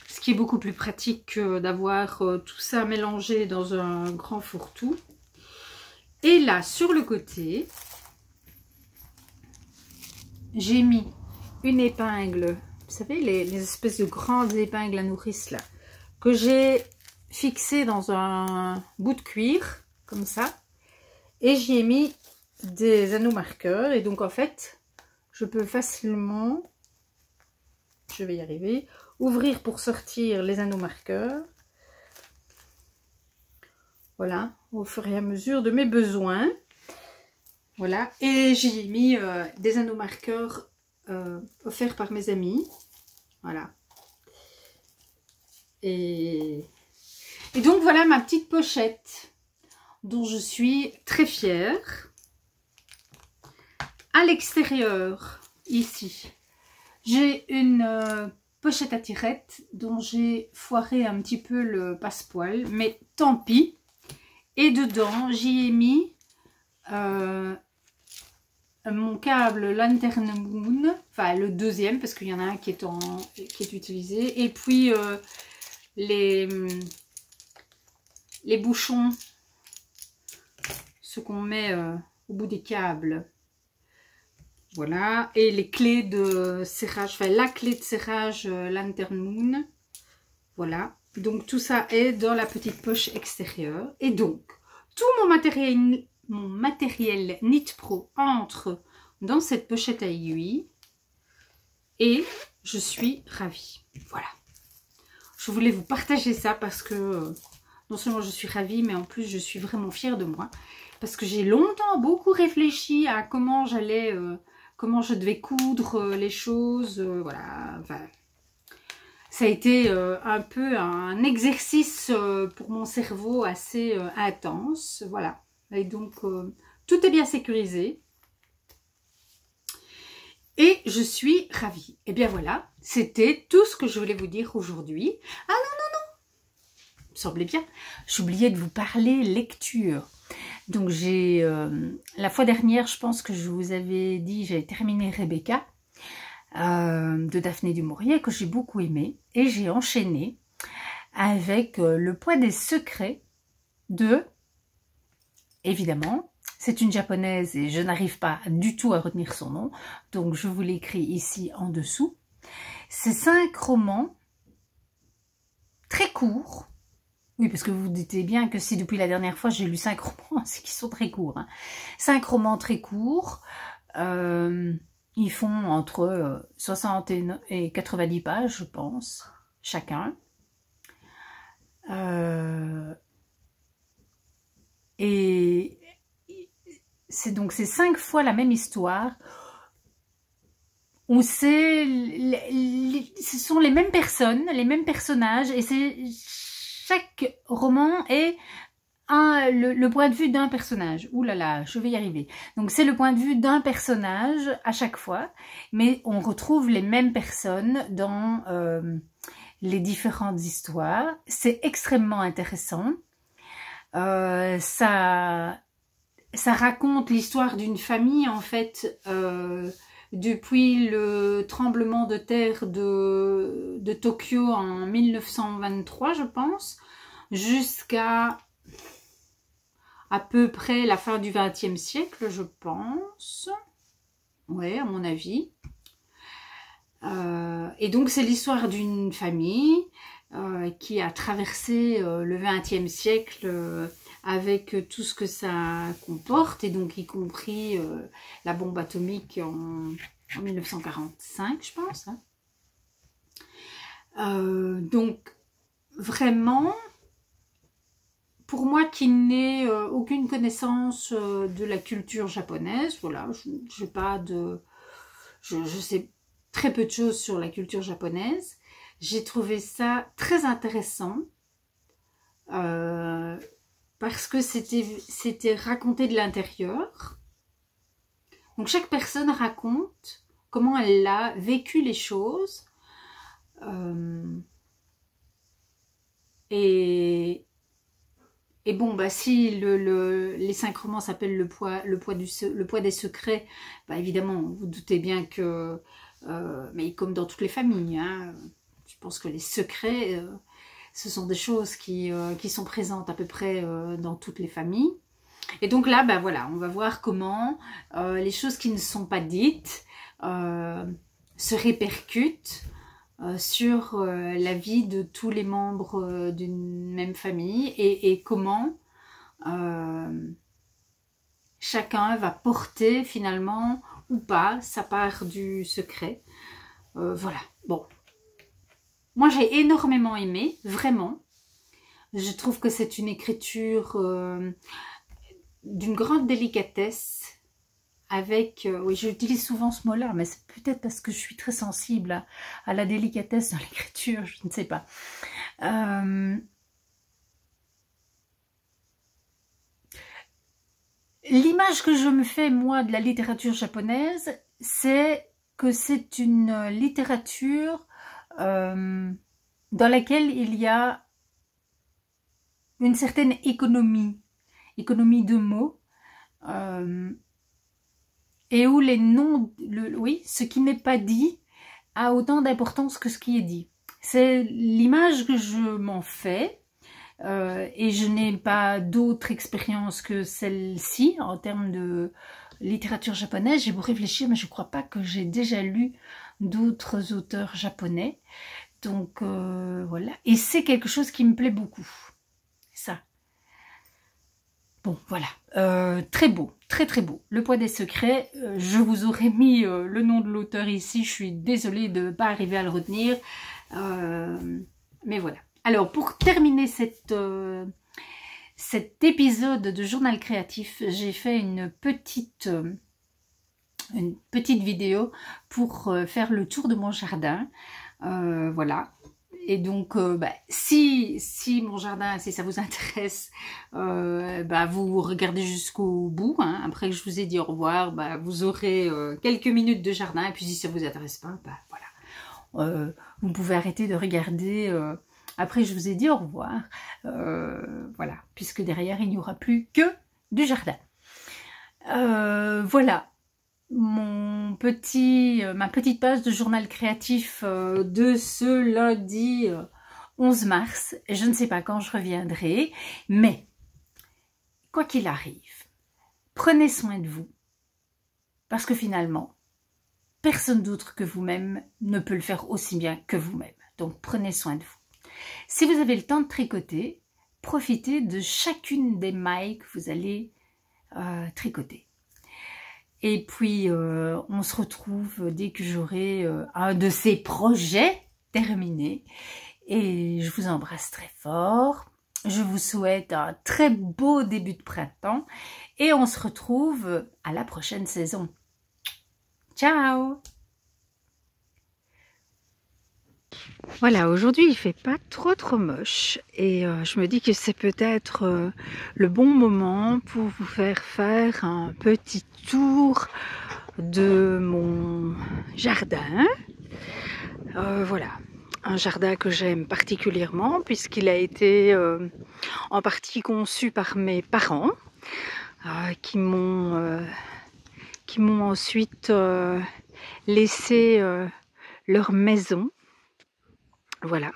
ce qui est beaucoup plus pratique que d'avoir tout ça mélangé dans un grand fourre-tout. Et là, sur le côté, j'ai mis une épingle, vous savez, les espèces de grandes épingles à nourrice là, que j'ai fixé dans un bout de cuir, comme ça, et j'y ai mis des anneaux marqueurs, et donc en fait, je peux facilement, je vais y arriver, ouvrir pour sortir les anneaux marqueurs, voilà, au fur et à mesure de mes besoins, voilà, et j'y ai mis des anneaux marqueurs offerts par mes amis, voilà, et donc voilà ma petite pochette dont je suis très fière. À l'extérieur, ici, j'ai une pochette à tirettes dont j'ai foiré un petit peu le passepoil, mais tant pis. Et dedans, j'y ai mis mon câble Lantern Moon, enfin le deuxième parce qu'il y en a un qui est utilisé, et puis les bouchons, ce qu'on met au bout des câbles, voilà, et les clés de serrage, enfin la clé de serrage Lantern Moon, voilà. Donc tout ça est dans la petite poche extérieure, et donc tout mon matériel Knit Pro entre dans cette pochette à aiguilles et je suis ravie. Voilà. Je voulais vous partager ça parce que non seulement je suis ravie, mais en plus je suis vraiment fière de moi. Parce que j'ai longtemps beaucoup réfléchi à comment comment je devais coudre les choses. Voilà. Enfin, ça a été un peu un exercice pour mon cerveau assez intense. Voilà. Et donc, tout est bien sécurisé. Et je suis ravie. Et bien voilà, c'était tout ce que je voulais vous dire aujourd'hui. Ah non, non, non, il me semblait bien. J'oubliais de vous parler lecture. Donc j'ai, la fois dernière, je pense que je vous avais dit, j'avais terminé Rebecca de Daphné du Maurier, que j'ai beaucoup aimé. Et j'ai enchaîné avec Le poids des secrets de... Évidemment, c'est une japonaise et je n'arrive pas du tout à retenir son nom, donc je vous l'écris ici en dessous. C'est 5 romans très courts. Oui, parce que vous vous doutez bien que si depuis la dernière fois j'ai lu 5 romans, c'est qu'ils sont très courts. Hein. 5 romans très courts. Ils font entre 60 et 90 pages, je pense, chacun. Et c'est donc c'est 5 fois la même histoire où ce sont les mêmes personnes, les mêmes personnages, et chaque roman est le point de vue d'un personnage. Ouh là là, je vais y arriver. Donc c'est le point de vue d'un personnage à chaque fois, mais on retrouve les mêmes personnes dans les différentes histoires. C'est extrêmement intéressant. Ça raconte l'histoire d'une famille, en fait, depuis le tremblement de terre de Tokyo en 1923, je pense, jusqu'à à peu près la fin du XXe siècle, je pense. Ouais, à mon avis. Et donc, c'est l'histoire d'une famille qui a traversé le XXe siècle avec tout ce que ça comporte, et donc y compris la bombe atomique en 1945, je pense. Hein. Donc, vraiment, pour moi qui n'ai aucune connaissance de la culture japonaise, voilà, j'ai pas de... Je sais très peu de choses sur la culture japonaise. J'ai trouvé ça très intéressant parce que c'était raconté de l'intérieur. Donc chaque personne raconte comment elle a vécu les choses. Et bon, bah, si les 5 romans s'appellent le poids des secrets, bah, évidemment, vous doutez bien que, mais comme dans toutes les familles, hein, je pense que les secrets, ce sont des choses qui sont présentes à peu près dans toutes les familles. Et donc là, bah, voilà, on va voir comment les choses qui ne sont pas dites se répercutent sur la vie de tous les membres d'une même famille, et comment chacun va porter finalement ou pas sa part du secret. Voilà, bon. Moi j'ai énormément aimé, vraiment. Je trouve que c'est une écriture d'une grande délicatesse. Avec, oui, j'utilise souvent ce mot-là, mais c'est peut-être parce que je suis très sensible à la délicatesse dans l'écriture, je ne sais pas. L'image que je me fais, moi, de la littérature japonaise, c'est que c'est une littérature dans laquelle il y a une certaine économie de mots. et où les noms, oui, ce qui n'est pas dit a autant d'importance que ce qui est dit. C'est l'image que je m'en fais. Et je n'ai pas d'autre expérience que celle-ci en termes de littérature japonaise. J'ai beau réfléchir, mais je ne crois pas que j'ai déjà lu d'autres auteurs japonais. Donc voilà, et c'est quelque chose qui me plaît beaucoup. Ça. Bon, voilà, très beau, très très beau. Le poids des secrets, je vous aurais mis le nom de l'auteur ici, je suis désolée de ne pas arriver à le retenir. Mais voilà. Alors, pour terminer cet épisode de journal créatif, j'ai fait une petite vidéo pour faire le tour de mon jardin. Voilà. Et donc, si mon jardin, si ça vous intéresse, vous regardez jusqu'au bout. Hein. Après que je vous ai dit au revoir, vous aurez quelques minutes de jardin. Et puis, si ça vous intéresse pas, voilà. Vous pouvez arrêter de regarder... Après, je vous ai dit au revoir, voilà, puisque derrière, il n'y aura plus que du jardin. Voilà, ma petite page de journal créatif de ce lundi 11 mars. Je ne sais pas quand je reviendrai, mais quoi qu'il arrive, prenez soin de vous, parce que finalement, personne d'autre que vous-même ne peut le faire aussi bien que vous-même. Donc, prenez soin de vous. Si vous avez le temps de tricoter, profitez de chacune des mailles que vous allez tricoter. Et puis, on se retrouve dès que j'aurai un de ces projets terminé. Et je vous embrasse très fort. Je vous souhaite un très beau début de printemps. Et on se retrouve à la prochaine saison. Ciao! Voilà, aujourd'hui il fait pas trop moche et je me dis que c'est peut-être le bon moment pour vous faire un petit tour de mon jardin. Voilà, un jardin que j'aime particulièrement puisqu'il a été en partie conçu par mes parents qui m'ont ensuite laissé leur maison. Voilà,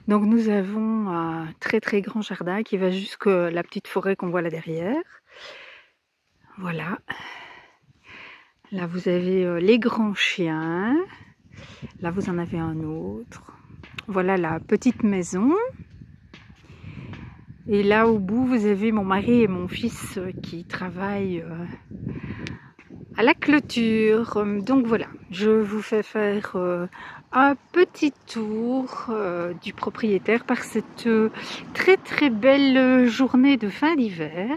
donc nous avons un très grand jardin qui va jusqu'à la petite forêt qu'on voit là derrière. Voilà, là vous avez les grands chiens, là vous en avez un autre. Voilà la petite maison. Et là au bout vous avez mon mari et mon fils qui travaillent à la clôture. Donc voilà, je vous fais faire un petit tour du propriétaire par cette très belle journée de fin d'hiver.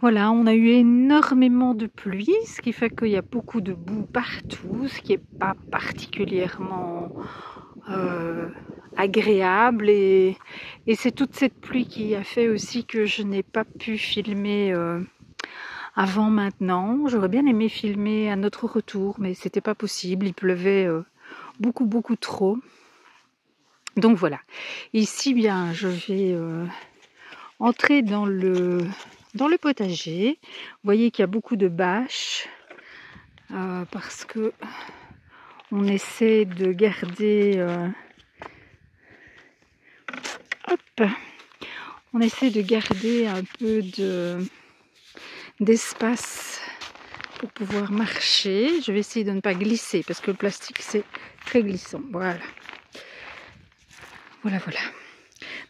Voilà, on a eu énormément de pluie, ce qui fait qu'il y a beaucoup de boue partout, ce qui n'est pas particulièrement agréable. Et c'est toute cette pluie qui a fait aussi que je n'ai pas pu filmer avant maintenant. J'aurais bien aimé filmer à notre retour, mais c'était pas possible, il pleuvait beaucoup trop. Donc voilà, ici bien je vais entrer dans le potager. Vous voyez qu'il y a beaucoup de bâches parce que on essaie de garder on essaie de garder un peu d'espace pour pouvoir marcher. Je vais essayer de ne pas glisser parce que le plastique c'est très glissant. Voilà.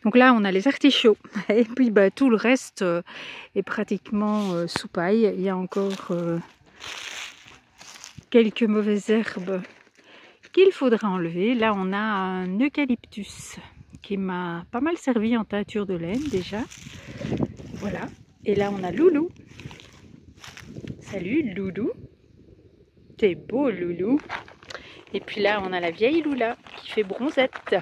Donc là on a les artichauts et puis tout le reste est pratiquement sous paille. Il y a encore quelques mauvaises herbes qu'il faudra enlever. Là on a un eucalyptus qui m'a pas mal servi en teinture de laine déjà. Voilà. Et là on a Loulou. Salut Loulou. T'es beau Loulou. Et puis là on a la vieille Loula qui fait bronzette.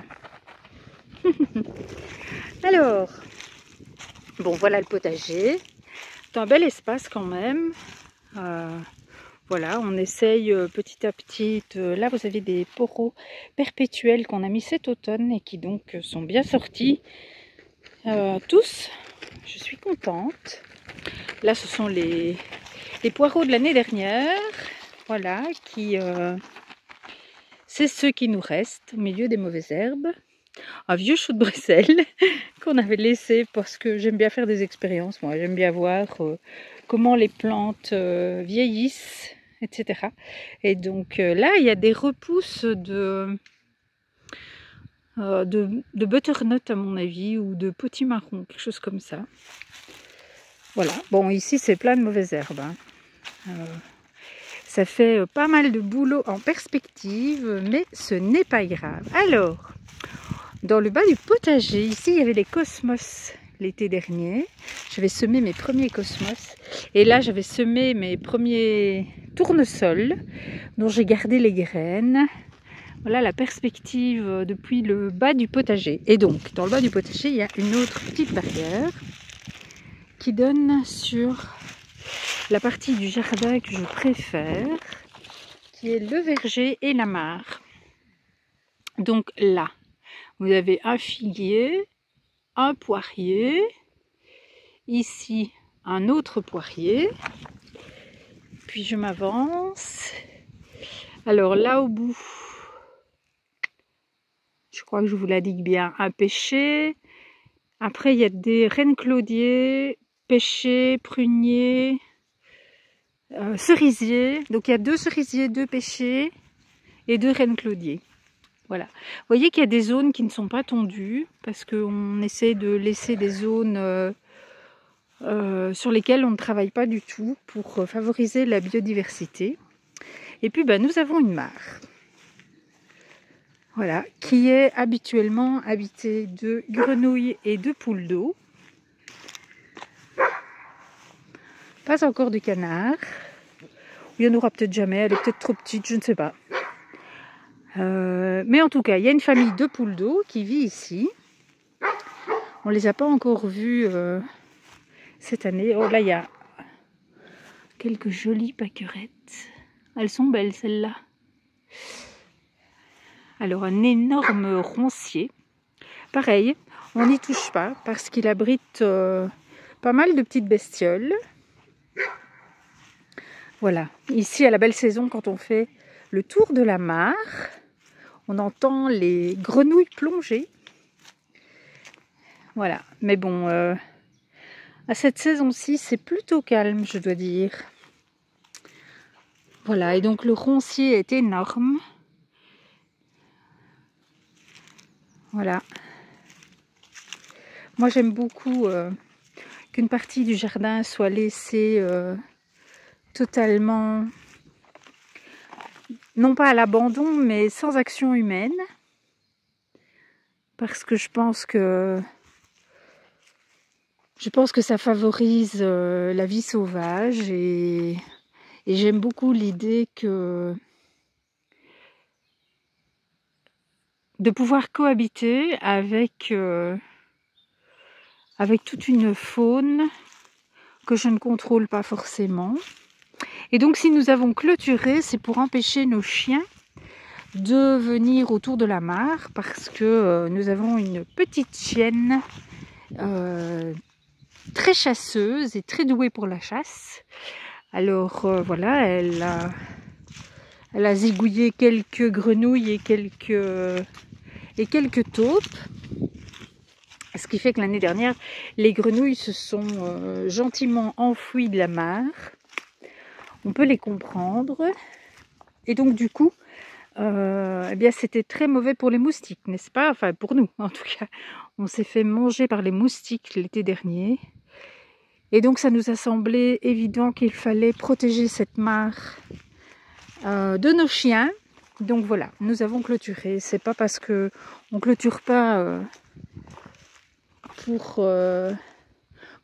Alors, bon voilà le potager. C'est un bel espace quand même. Voilà, on essaye petit à petit. Là vous avez des poros perpétuels qu'on a mis cet automne et qui donc sont bien sortis. Tous, je suis contente. Là ce sont les Les poireaux de l'année dernière, voilà, c'est ceux qui nous restent au milieu des mauvaises herbes. Un vieux chou de Bruxelles qu'on avait laissé parce que j'aime bien faire des expériences. Moi, j'aime bien voir comment les plantes vieillissent, etc. Et donc là, il y a des repousses de butternut à mon avis, ou de potimarron, quelque chose comme ça. Voilà. Bon, ici, c'est plein de mauvaises herbes. Hein. Ça fait pas mal de boulot en perspective, mais ce n'est pas grave. Alors, dans le bas du potager, ici, il y avait des cosmos l'été dernier. J'avais semé mes premiers cosmos. Et là, j'avais semé mes premiers tournesols, dont j'ai gardé les graines. Voilà la perspective depuis le bas du potager. Et donc, dans le bas du potager, il y a une autre petite barrière qui donne sur la partie du jardin que je préfère, qui est le verger et la mare. Donc là, vous avez un figuier, un poirier, ici un autre poirier, puis je m'avance. Alors là au bout, je crois que je vous l'indique bien, un pêcher. Après il y a des rennes claudiers, pêchers, pruniers, cerisiers. Donc il y a 2 cerisiers, 2 pêchers et 2 rennes claudiers. Voilà. Vous voyez qu'il y a des zones qui ne sont pas tondues parce qu'on essaie de laisser des zones sur lesquelles on ne travaille pas du tout pour favoriser la biodiversité. Et puis nous avons une mare. Voilà, qui est habituellement habitée de grenouilles et de poules d'eau. Pas encore de canards. Il y en aura peut-être jamais, elle est peut-être trop petite, je ne sais pas. Mais en tout cas, il y a une famille de poules d'eau qui vit ici. On ne les a pas encore vues cette année. Oh là, il y a quelques jolies pâquerettes. Elles sont belles, celles-là. Alors, un énorme roncier. Pareil, on n'y touche pas parce qu'il abrite pas mal de petites bestioles. Voilà, ici à la belle saison, quand on fait le tour de la mare, on entend les grenouilles plonger. Voilà, mais bon, à cette saison-ci, c'est plutôt calme, je dois dire. Voilà, et donc le roncier est énorme. Voilà. Moi, j'aime beaucoup qu'une partie du jardin soit laissée totalement, non pas à l'abandon, mais sans action humaine. Parce que je pense que ça favorise la vie sauvage et j'aime beaucoup l'idée de pouvoir cohabiter avec toute une faune que je ne contrôle pas forcément. Et donc si nous avons clôturé, c'est pour empêcher nos chiens de venir autour de la mare parce que nous avons une petite chienne très chasseuse et très douée pour la chasse. Alors voilà, elle a zigouillé quelques grenouilles et quelques taupes. Ce qui fait que l'année dernière, les grenouilles se sont gentiment enfouies de la mare. On peut les comprendre. Et donc du coup, eh bien c'était très mauvais pour les moustiques, n'est-ce pas? Enfin pour nous en tout cas. On s'est fait manger par les moustiques l'été dernier. Et donc ça nous a semblé évident qu'il fallait protéger cette mare de nos chiens. Donc voilà, nous avons clôturé. C'est pas parce que on clôture pas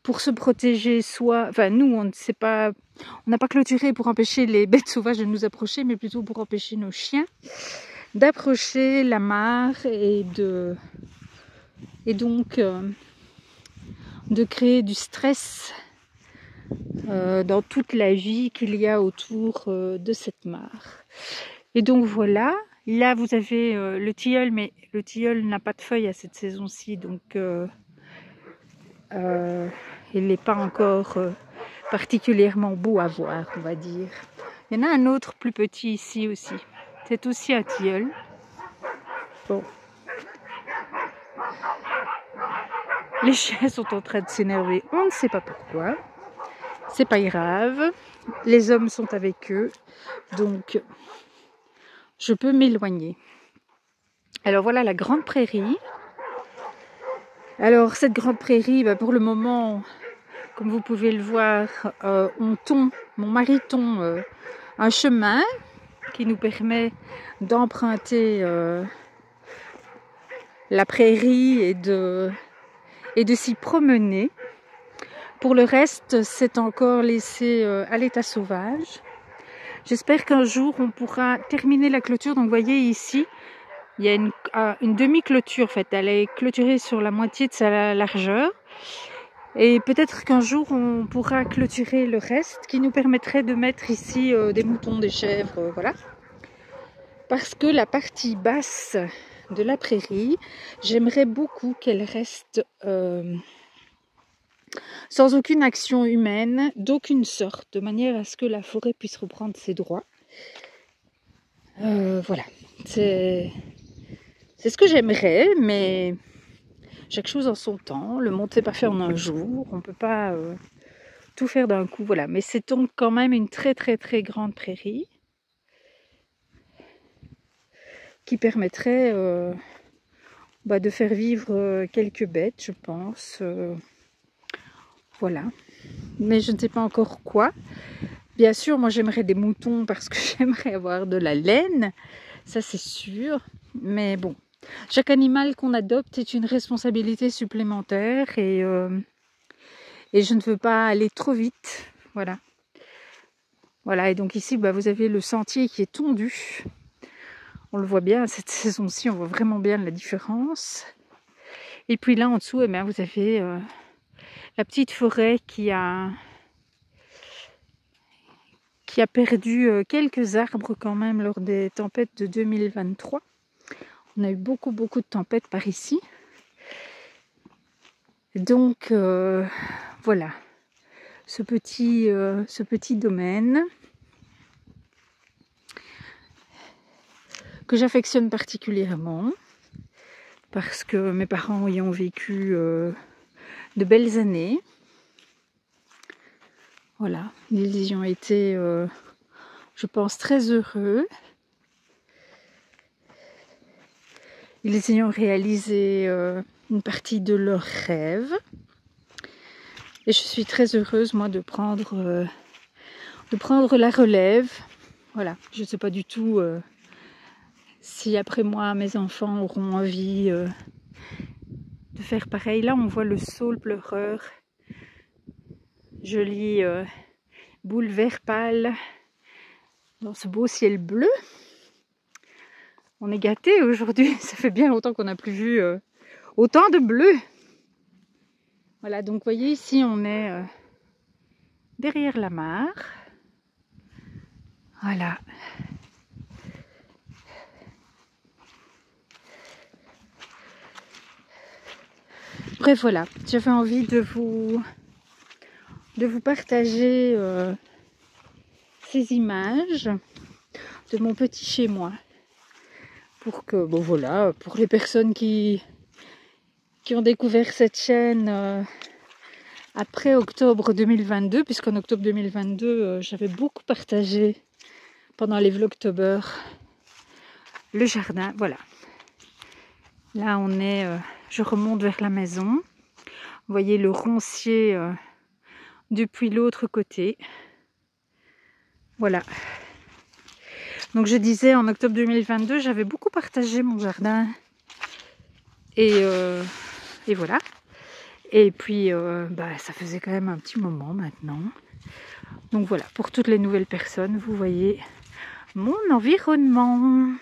pour se protéger, enfin nous on n'a pas clôturé pour empêcher les bêtes sauvages de nous approcher, mais plutôt pour empêcher nos chiens d'approcher la mare et donc de créer du stress dans toute la vie qu'il y a autour de cette mare. Et donc voilà, là vous avez le tilleul, mais le tilleul n'a pas de feuilles à cette saison-ci, donc il n'est pas encore particulièrement beau à voir, on va dire. Il y en a un autre plus petit ici aussi. C'est aussi un tilleul. Bon. Les chiens sont en train de s'énerver, on ne sait pas pourquoi. C'est pas grave. Les hommes sont avec eux, donc je peux m'éloigner. Alors voilà la grande prairie. Alors cette grande prairie, pour le moment, comme vous pouvez le voir, mon mari tond un chemin qui nous permet d'emprunter la prairie et de s'y promener. Pour le reste, c'est encore laissé à l'état sauvage. J'espère qu'un jour on pourra terminer la clôture. Donc vous voyez ici, il y a une demi-clôture en fait. Elle est clôturée sur la moitié de sa largeur. Et peut-être qu'un jour on pourra clôturer le reste, qui nous permettrait de mettre ici des moutons, des chèvres, voilà. Parce que la partie basse de la prairie, j'aimerais beaucoup qu'elle reste sans aucune action humaine, d'aucune sorte, de manière à ce que la forêt puisse reprendre ses droits. Voilà, c'est ce que j'aimerais, mais chaque chose en son temps. Le monde ne s'est pas fait en un jour, on ne peut pas tout faire d'un coup, voilà. Mais c'est donc quand même une très très très grande prairie qui permettrait de faire vivre quelques bêtes, je pense. Voilà, mais je ne sais pas encore quoi. Bien sûr, moi j'aimerais des moutons parce que j'aimerais avoir de la laine, ça c'est sûr. Mais bon, chaque animal qu'on adopte est une responsabilité supplémentaire et je ne veux pas aller trop vite. Voilà. Voilà, et donc ici vous avez le sentier qui est tondu. On le voit bien, cette saison-ci, on voit vraiment bien la différence. Et puis là en dessous, vous avez la petite forêt qui a perdu quelques arbres quand même lors des tempêtes de 2023. On a eu beaucoup de tempêtes par ici. Donc voilà, ce petit domaine que j'affectionne particulièrement parce que mes parents y ont vécu de belles années. Voilà, ils y ont été, je pense, très heureux. Ils y ont réalisé une partie de leurs rêves. Et je suis très heureuse, moi, de prendre la relève. Voilà, je ne sais pas du tout si après moi, mes enfants auront envie de faire pareil. Là, on voit le saule pleureur. Joli boule vert pâle dans ce beau ciel bleu. On est gâtés aujourd'hui, ça fait bien longtemps qu'on n'a plus vu autant de bleu. Voilà, donc vous voyez ici on est derrière la mare. Voilà. Bref, voilà, j'avais envie de vous partager ces images de mon petit chez moi. Pour que, voilà, pour les personnes qui ont découvert cette chaîne après octobre 2022, puisqu'en octobre 2022, j'avais beaucoup partagé pendant les Vlogtober le jardin. Voilà. Là, on est, je remonte vers la maison. Vous voyez le roncier depuis l'autre côté. Voilà. Donc je disais, en octobre 2022, j'avais beaucoup partagé mon jardin. Et voilà. Et puis, ça faisait quand même un petit moment maintenant. Donc voilà, pour toutes les nouvelles personnes, vous voyez mon environnement.